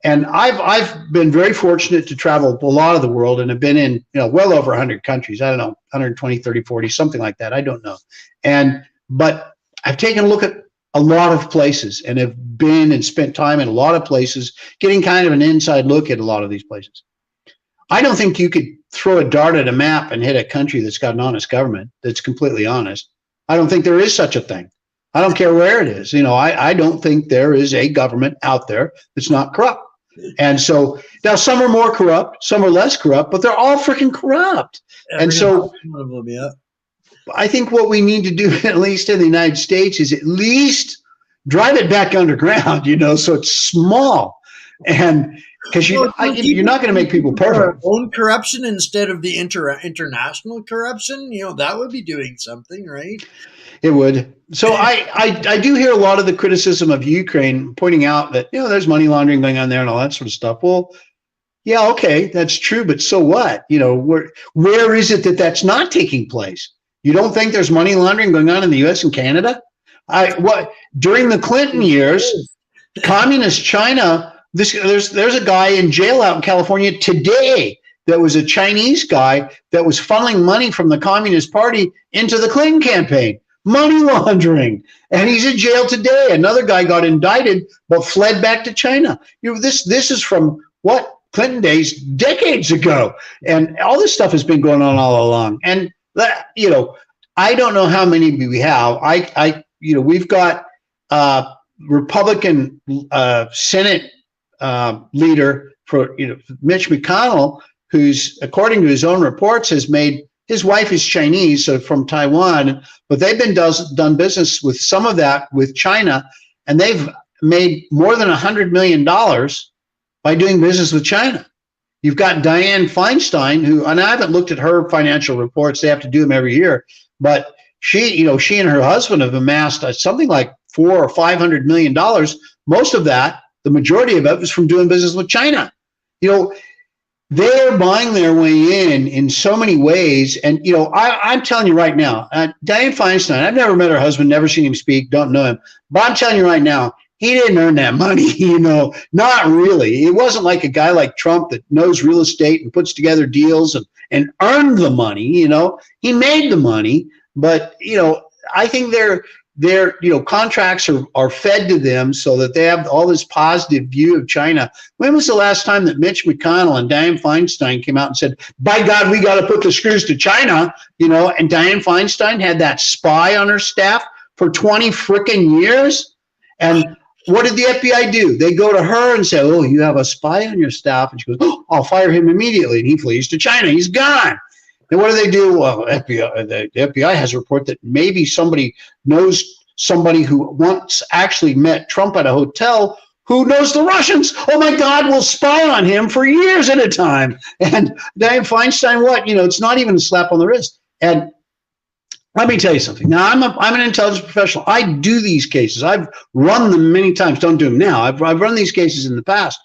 And I've been very fortunate to travel a lot of the world and have been in well over 100 countries. I don't know, 120, 30, 40, something like that. I don't know. But I've taken a look at a lot of places and have been and spent time in a lot of places, getting kind of an inside look at a lot of these places. I don't think you could throw a dart at a map and hit a country that's got an honest government, that's completely honest. I don't think there is such a thing. I don't care where it is. I don't think there is a government out there that's not corrupt. And so now some are more corrupt, some are less corrupt, but they're all freaking corrupt. And so I think what we need to do, at least in the United States, is at least drive it back underground, so it's small. And because you're not going to make people perfect. Our own corruption instead of the international corruption, that would be doing something, right? It would. So I do hear a lot of the criticism of Ukraine pointing out that, there's money laundering going on there and all that sort of stuff. Well, yeah, okay, that's true, but so what? Where is it that that's not taking place? You don't think there's money laundering going on in the U.S. and Canada? During the Clinton years, communist China, there's a guy in jail out in California today that was a Chinese guy that was funneling money from the Communist Party into the Clinton campaign. Money laundering. And he's in jail today. Another guy got indicted but fled back to China. This is from Clinton days, decades ago. And all this stuff has been going on all along. And I don't know how many we have. We've got Republican Senate leader for Mitch McConnell, who's, according to his own reports, has made, his wife is Chinese, so from Taiwan, but they've been done business with some of that with China, and they've made more than $100 million by doing business with China. You've got Dianne Feinstein, who, and I haven't looked at her financial reports, they have to do them every year, but she and her husband have amassed something like $400 or $500 million. Most of that, the majority of it, was from doing business with China. They're buying their way in so many ways. And, I'm telling you right now, Dianne Feinstein, I've never met her husband, never seen him speak, don't know him. But I'm telling you right now, he didn't earn that money, not really. It wasn't like a guy like Trump that knows real estate and puts together deals and earned the money, He made the money. But, I think their contracts are fed to them so that they have all this positive view of China. When was the last time that Mitch McConnell and Dianne Feinstein came out and said, by God, we got to put the screws to China, and Dianne Feinstein had that spy on her staff for 20 frickin' years? And what did the FBI do? They go to her and say, oh, you have a spy on your staff. And she goes, oh, I'll fire him immediately. And he flees to China. He's gone. And what do? Well, the FBI has a report that maybe somebody knows somebody who once actually met Trump at a hotel who knows the Russians. Oh, my God, we'll spy on him for years at a time. And Dianne Feinstein, what? It's not even a slap on the wrist. And let me tell you something. Now, I'm an intelligence professional. I do these cases. I've run them many times. Don't do them now. I've run these cases in the past.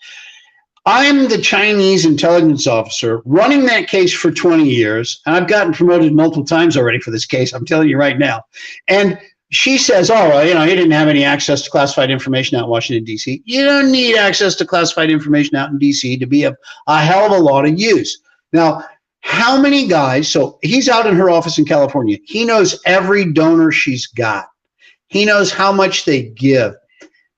I'm the Chinese intelligence officer running that case for 20 years, and I've gotten promoted multiple times already for this case. I'm telling you right now. And she says, oh, well, he didn't have any access to classified information out in Washington, D.C. You don't need access to classified information out in D.C. to be a hell of a lot of use. Now, how many guys, so he's out in her office in California. He knows every donor she's got. He knows how much they give.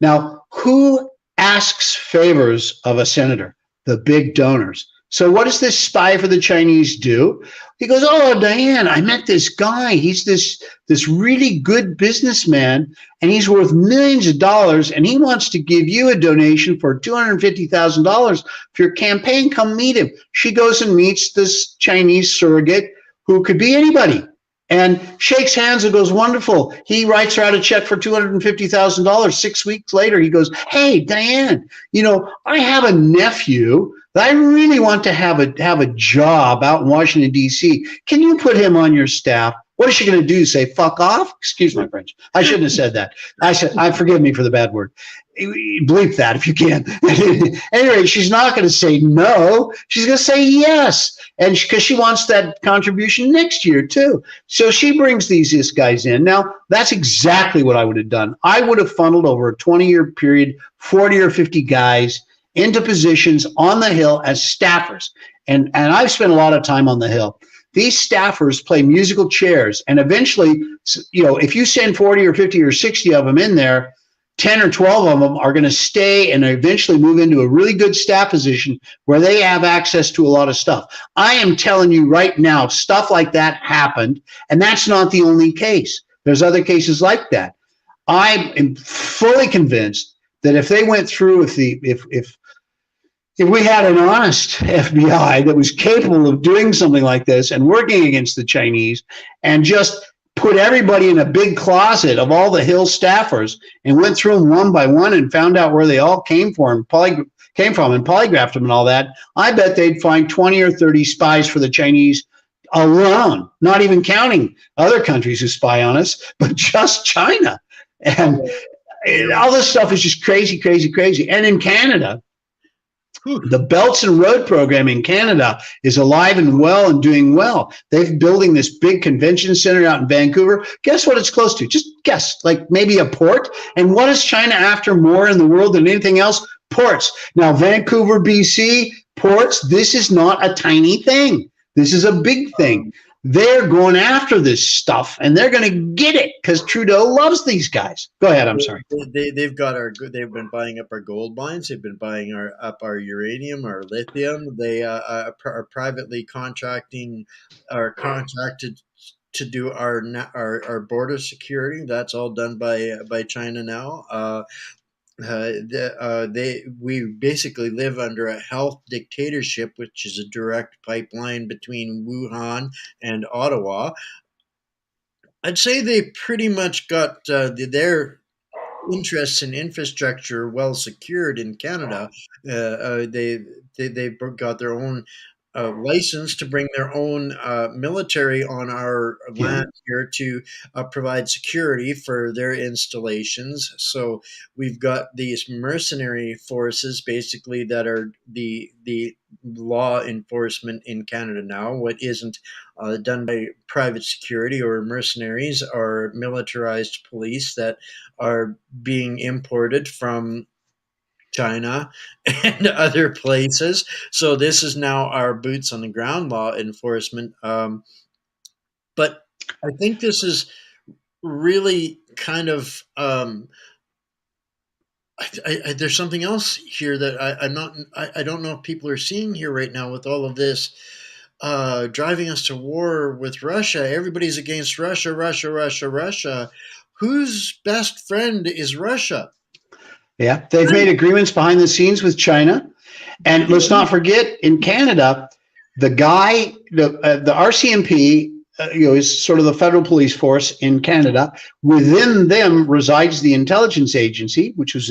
Now, who asks favors of a senator? The big donors. So what does this spy for the Chinese do? He goes, oh, Dianne, I met this guy. He's this really good businessman, and he's worth millions of dollars, and he wants to give you a donation for $250,000 for your campaign. Come meet him. She goes and meets this Chinese surrogate who could be anybody, and shakes hands and goes, wonderful. He writes her out a check for $250,000. 6 weeks later, he goes, hey, Dianne, I have a nephew that I really want to have a job out in Washington, D.C. Can you put him on your staff? What is she going to do? Say, fuck off? Excuse my French. I shouldn't have said that. Forgive me for the bad word. Bleep that if you can. Anyway, she's not going to say no. She's going to say yes. And because she wants that contribution next year too. So she brings these guys in. Now, that's exactly what I would have done. I would have funneled over a 20-year period, 40 or 50 guys into positions on the Hill as staffers. And I've spent a lot of time on the Hill. These staffers play musical chairs. And eventually, if you send 40 or 50 or 60 of them in there, 10 or 12 of them are going to stay and eventually move into a really good staff position where they have access to a lot of stuff. I am telling you right now, stuff like that happened, and that's not the only case. There's other cases like that. I am fully convinced that if they went through with if we had an honest FBI that was capable of doing something like this and working against the Chinese and just put everybody in a big closet of all the Hill staffers and went through them one by one and found out where they all came from and polygraphed them and all that, I bet they'd find 20 or 30 spies for the Chinese alone, not even counting other countries who spy on us, but just China. And all this stuff is just crazy, crazy, crazy. And in Canada, the Belts and Road program in Canada is alive and well and doing well. They're building this big convention center out in Vancouver. Guess what it's close to? Just guess, like maybe a port. And what is China after more in the world than anything else? Ports. Now, Vancouver, BC, ports, this is not a tiny thing. This is a big thing. They're going after this stuff, and they're going to get it because Trudeau loves these guys. Go ahead. I'm sorry. They've been buying up our gold mines. They've been buying up our uranium, our lithium. They are privately contracted to do our border security. That's all done by China now. We basically live under a health dictatorship, which is a direct pipeline between Wuhan and Ottawa. I'd say they pretty much got their interests in infrastructure well secured in Canada. They got their own license to bring their own military on our land here to provide security for their installations. So we've got these mercenary forces basically that are the law enforcement in Canada now. What isn't done by private security or mercenaries or militarized police that are being imported from China and other places. So this is now our boots on the ground law enforcement. But I think this is really kind of there's something else here that I don't know if people are seeing here right now with all of this driving us to war with Russia. Everybody's against Russia, Russia, Russia, Russia. Whose best friend is Russia? Yeah, they've made agreements behind the scenes with China. And let's not forget, in Canada, the guy, the RCMP, is sort of the federal police force in Canada. Within them resides the intelligence agency, which was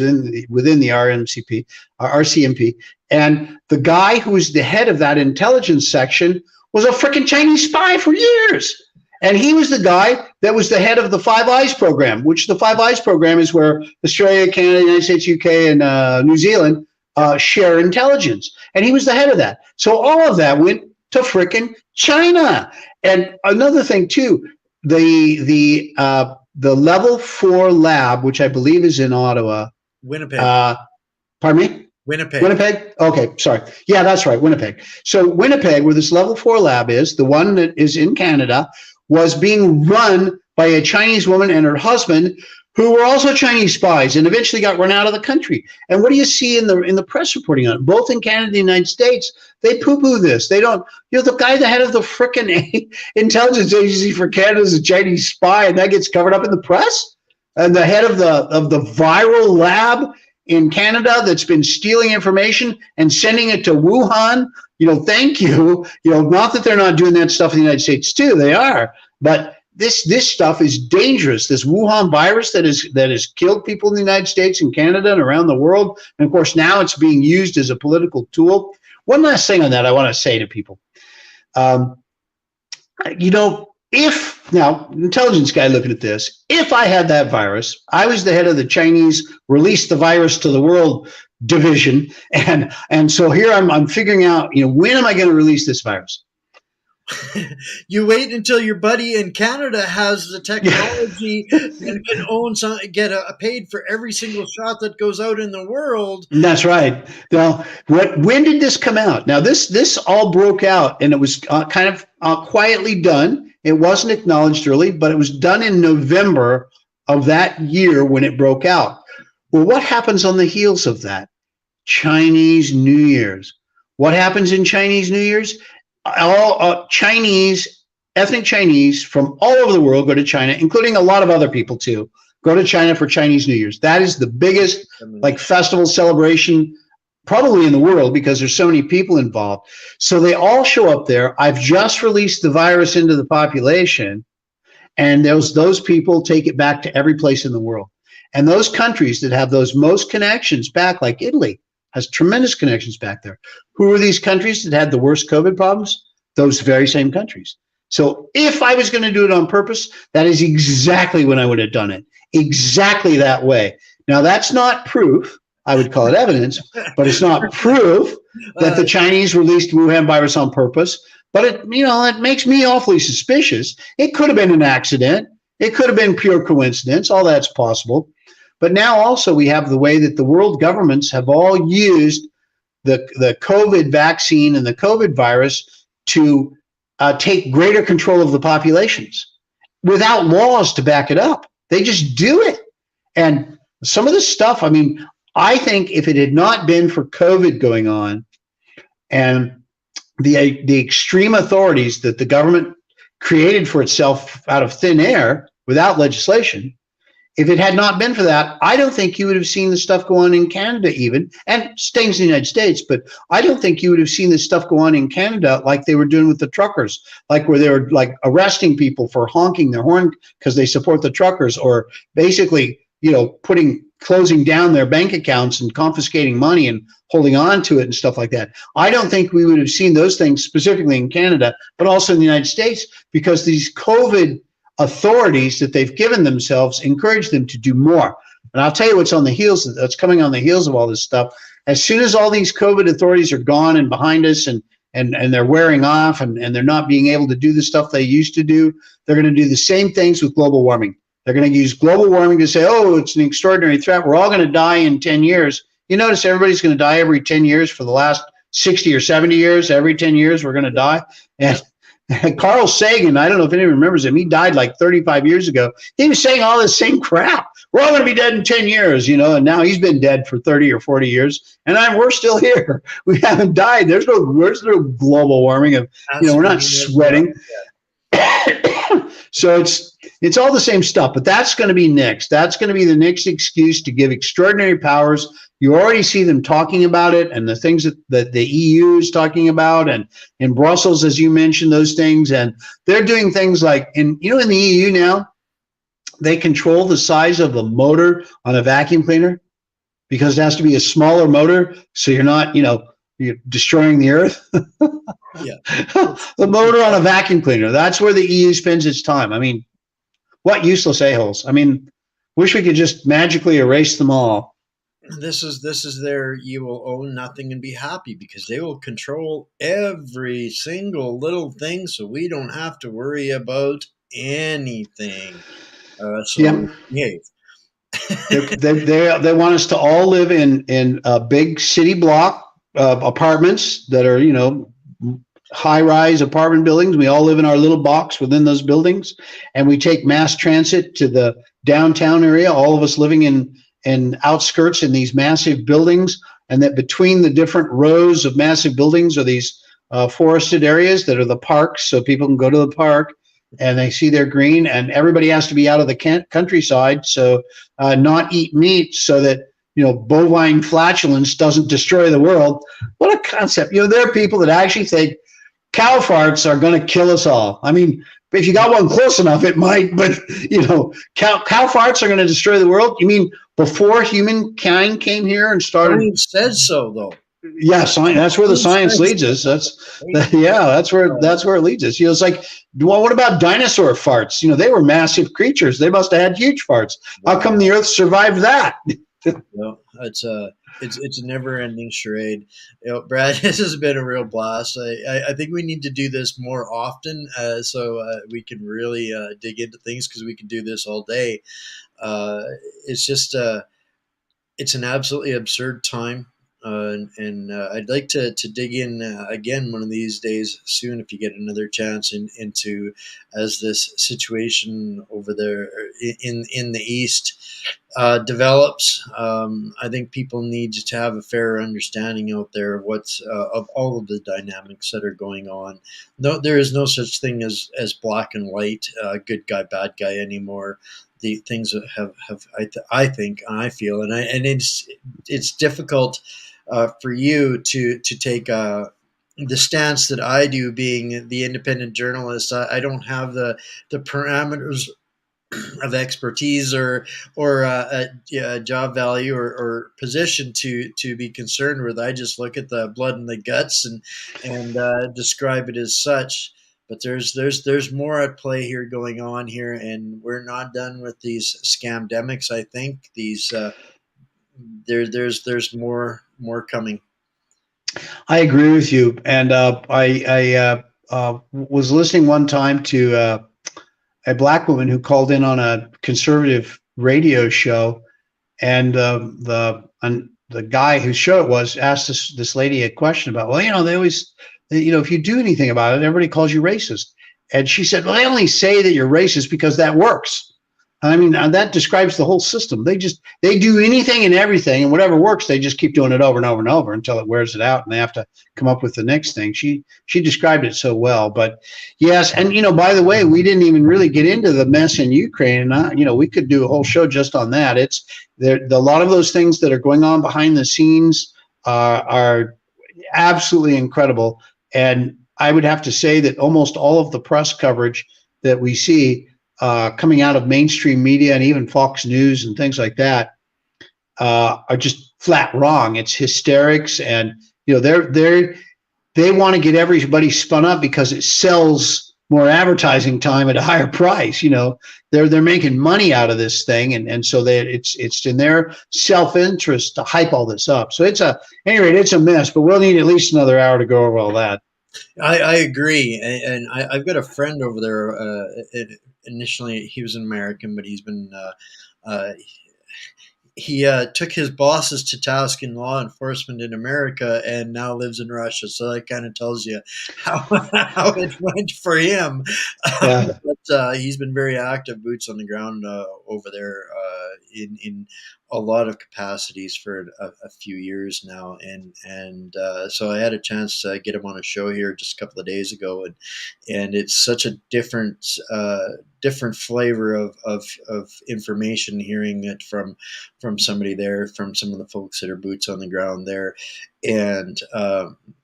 within the RCMP. And the guy who was the head of that intelligence section was a freaking Chinese spy for years. And he was the guy that was the head of the Five Eyes program, which the Five Eyes program is where Australia, Canada, United States, UK, and New Zealand share intelligence. And he was the head of that. So all of that went to frickin' China. And another thing too, the level 4 lab, which I believe is in Ottawa. Winnipeg. Pardon me? Winnipeg? Okay, sorry. Yeah, that's right, Winnipeg. So Winnipeg, where this level 4 lab is, the one that is in Canada, was being run by a Chinese woman and her husband, who were also Chinese spies, and eventually got run out of the country. And what do you see in the press reporting on it? Both in Canada and the United States, they poo-poo this. They don't, the guy, the head of the frickin' intelligence agency for Canada is a Chinese spy, and that gets covered up in the press? And the head of the viral lab in Canada that's been stealing information and sending it to Wuhan, thank you. Not that they're not doing that stuff in the United States too, they are. But this stuff is dangerous. This Wuhan virus that has killed people in the United States and Canada and around the world. And of course, now it's being used as a political tool. One last thing on that I want to say to people. If now, intelligence guy looking at this, if I had that virus, I was the head of the Chinese release the virus to the world division. And so here I'm figuring out, when am I going to release this virus? You wait until your buddy in Canada has the technology and can own get paid for every single shot that goes out in the world. That's right. Now, when did this come out? Now, this all broke out, and it was kind of quietly done. It wasn't acknowledged early, but it was done in November of that year when it broke out. Well, what happens on the heels of that? Chinese New Year's. What happens in Chinese New Year's? All ethnic Chinese from all over the world go to China, including a lot of other people too, go to China for Chinese New Year's. That is the biggest festival celebration probably in the world because there's so many people involved. So they all show up there. I've just released the virus into the population, and those people take it back to every place in the world. And those countries that have those most connections back, like Italy, has tremendous connections back there. Who are these countries that had the worst COVID problems? Those very same countries. So if I was going to do it on purpose, that is exactly when I would have done it. Exactly that way. Now, that's not proof. I would call it evidence, but it's not proof that the Chinese released Wuhan virus on purpose. But it makes me awfully suspicious. It could have been an accident. It could have been pure coincidence. All that's possible. But now also we have the way that the world governments have all used the COVID vaccine and the COVID virus to take greater control of the populations without laws to back it up. They just do it. And some of this stuff, I think if it had not been for COVID going on and the extreme authorities that the government created for itself out of thin air without legislation, if it had not been for that, I don't think you would have seen the stuff go on in Canada even, and things in the United States, but I don't think you would have seen this stuff go on in Canada like they were doing with the truckers, like where they were arresting people for honking their horn because they support the truckers, or basically, closing down their bank accounts and confiscating money and holding on to it and stuff like that. I don't think we would have seen those things specifically in Canada, but also in the United States, because these COVID authorities that they've given themselves encourage them to do more. And I'll tell you what's coming on the heels of all this stuff. As soon as all these COVID authorities are gone and behind us and they're wearing off and they're not being able to do the stuff they used to do, they're going to do the same things with global warming. They're going to use global warming to say, oh, it's an extraordinary threat. We're all going to die in 10 years. You notice everybody's going to die every 10 years for the last 60 or 70 years. Every 10 years, we're going to die. And Carl Sagan, I don't know if anyone remembers him. He died like 35 years ago. He was saying all this same crap. We're all going to be dead in 10 years, and now he's been dead for 30 or 40 years, and we're still here. We haven't died. There's no global warming of, we're not sweating. So it's all the same stuff, but that's going to be next. That's going to be the next excuse to give extraordinary powers. You already see them talking about it, and the things that the EU is talking about, and in Brussels, as you mentioned, those things, and they're doing things like in the EU now, they control the size of the motor on a vacuum cleaner because it has to be a smaller motor, so you're not, you're destroying the earth. Yeah. The motor on a vacuum cleaner. That's where the EU spends its time. I mean, what useless a-holes. I mean, wish we could just magically erase them all. This is their you will own nothing and be happy, because they will control every single little thing, so we don't have to worry about anything. So Yeah. They want us to all live in big city block apartments that are, high-rise apartment buildings. We all live in our little box within those buildings, and we take mass transit to the downtown area, all of us living in outskirts in these massive buildings, and that between the different rows of massive buildings are these forested areas that are the parks, so people can go to the park and they see their green, and everybody has to be out of the countryside, so not eat meat, so that bovine flatulence doesn't destroy the world. What a concept. There are people that actually think cow farts are going to kill us all. I mean, if you got one close enough, it might, but cow farts are going to destroy the world. You mean before humankind came here and started? Science says so, though. Yeah, that's where the science leads us. That's where it leads us. It's like, well, what about dinosaur farts? They were massive creatures. They must have had huge farts. How come the Earth survived that? Well, it's a never-ending charade. Brad, this has been a real blast. I think we need to do this more often, so we can really dig into things, because we can do this all day. It's just it's an absolutely absurd time. And I'd like to dig in again one of these days soon, if you get another chance, into as this situation over there in the East develops. I think people need to have a fair understanding out there of what's of all of the dynamics that are going on. No, there is no such thing as black and white, good guy, bad guy anymore. The things that I think, I feel, and it's difficult for you to take the stance that I do, being the independent journalist. I don't have the parameters of expertise or job value or position to be concerned with. I just look at the blood and the guts and describe it as such. But there's more at play here, going on here, and we're not done with these scamdemics. I think there's more coming. I agree with you, and I was listening one time to a black woman who called in on a conservative radio show, and the guy whose show it was asked this lady a question about, well, they always, if you do anything about it, everybody calls you racist, and she said, well, they only say that you're racist because that works. I mean, that describes the whole system. They do anything and everything, and whatever works, they just keep doing it over and over and over until it wears it out, and they have to come up with the next thing. She described it so well. But yes, and by the way, we didn't even really get into the mess in Ukraine, and we could do a whole show just on that. It's there. A lot of those things that are going on behind the scenes are absolutely incredible, and I would have to say that almost all of the press coverage that we see coming out of mainstream media and even Fox News and things like that are just flat wrong. It's hysterics, and they want to get everybody spun up because it sells more advertising time at a higher price. They're making money out of this thing, and so it's in their self-interest to hype all this up. So it's a mess, but we'll need at least another hour to go over all that. I agree, and I've got a friend over there. Initially, he was an American, but he's been he took his bosses to task in law enforcement in America and now lives in Russia. So that kind of tells you how how it went for him. Yeah. But he's been very active, boots on the ground over there in a lot of capacities for a few years now. And so I had a chance to get him on a show here just a couple of days ago, and it's such a different flavor of information hearing it from somebody there, from some of the folks that are boots on the ground there. And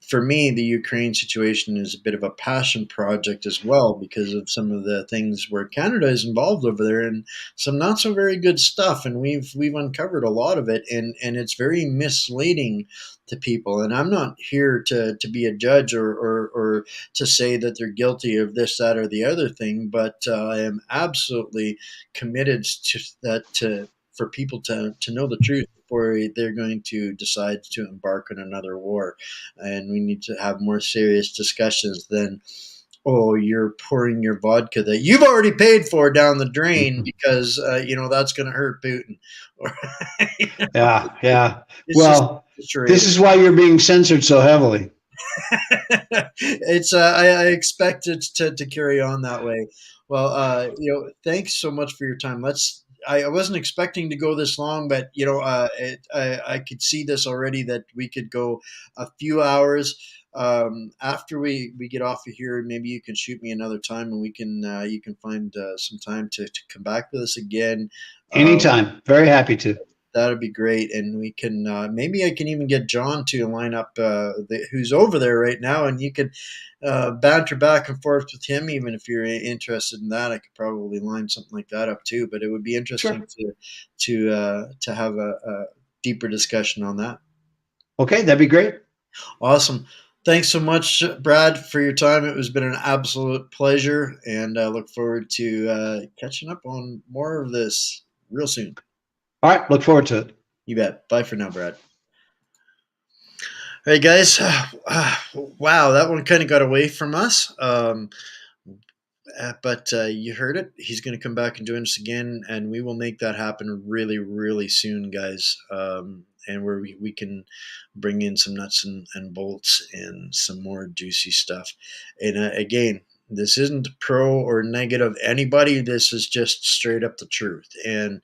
for me, the Ukraine situation is a bit of a passion project as well because of some of the things where Canada is involved over there and some not so very good stuff. And we've uncovered a lot of it, and it's very misleading to people. And I'm not here to be a judge or to say that they're guilty of this, that, or the other thing, but I am absolutely committed to that for people to know the truth before they're going to decide to embark on another war. And we need to have more serious discussions than, oh, you're pouring your vodka that you've already paid for down the drain because that's going to hurt Putin. Or, Yeah. Yeah. it's just Well, a charade. this is why you're being censored so heavily. It's I expect it to carry on that way. Well, thanks so much for your time. I wasn't expecting to go this long, but I could see this already that we could go a few hours. After we get off of here, maybe you can shoot me another time, and we can you can find some time to come back with us again. Uh, Anytime. Very happy to. That'd be great, and we can maybe I can even get John to line up who's over there right now, and you could banter back and forth with him. Even if you're interested in that, I could probably line something like that up too. But it would be interesting Sure. to have a deeper discussion on that. Okay, that'd be great. Awesome. Thanks so much, Brad, for your time. It has been an absolute pleasure, and I look forward to catching up on more of this real soon. All right, look forward to it. You bet. Bye for now, Brad. Hey guys, wow, that one kind of got away from us. But you heard it. He's going to come back and join us again, and we will make that happen really, really soon, guys. And where we can bring in some nuts and bolts and some more juicy stuff. And again, this isn't pro or negative anybody. This is just straight up the truth. And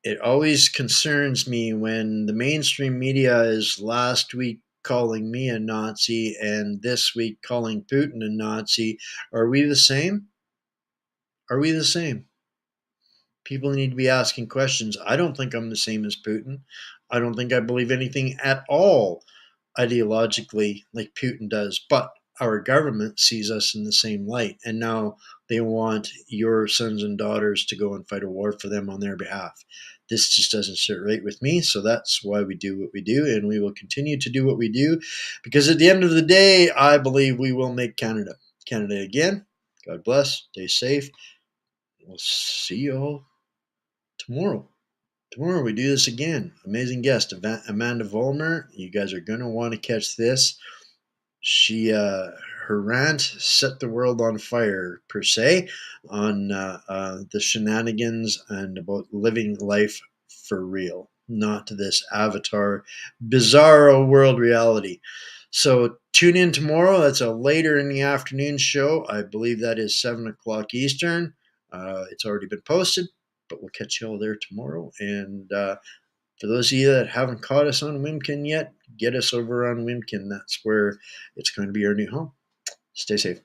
it always concerns me when the mainstream media is last week calling me a Nazi and this week calling Putin a Nazi. Are we the same? Are we the same? People need to be asking questions. I don't think I'm the same as Putin. I don't think I believe anything at all ideologically like Putin does, but our government sees us in the same light. And now they want your sons and daughters to go and fight a war for them on their behalf. This just doesn't sit right with me. So that's why we do what we do. And we will continue to do what we do because at the end of the day, I believe we will make Canada again. God bless. Stay safe. We'll see you all tomorrow. Tomorrow we do this again. Amazing guest, Amanda Vollmer. You guys are going to want to catch this. She her rant set the world on fire per se on the shenanigans and about living life for real, not this avatar bizarro world reality. So tune in tomorrow. That's a later in the afternoon show. I believe that is 7 o'clock Eastern. It's already been posted, but we'll catch you all there tomorrow. And for those of you that haven't caught us on Wimkin yet, get us over on Wimkin. That's where it's going to be our new home. Stay safe.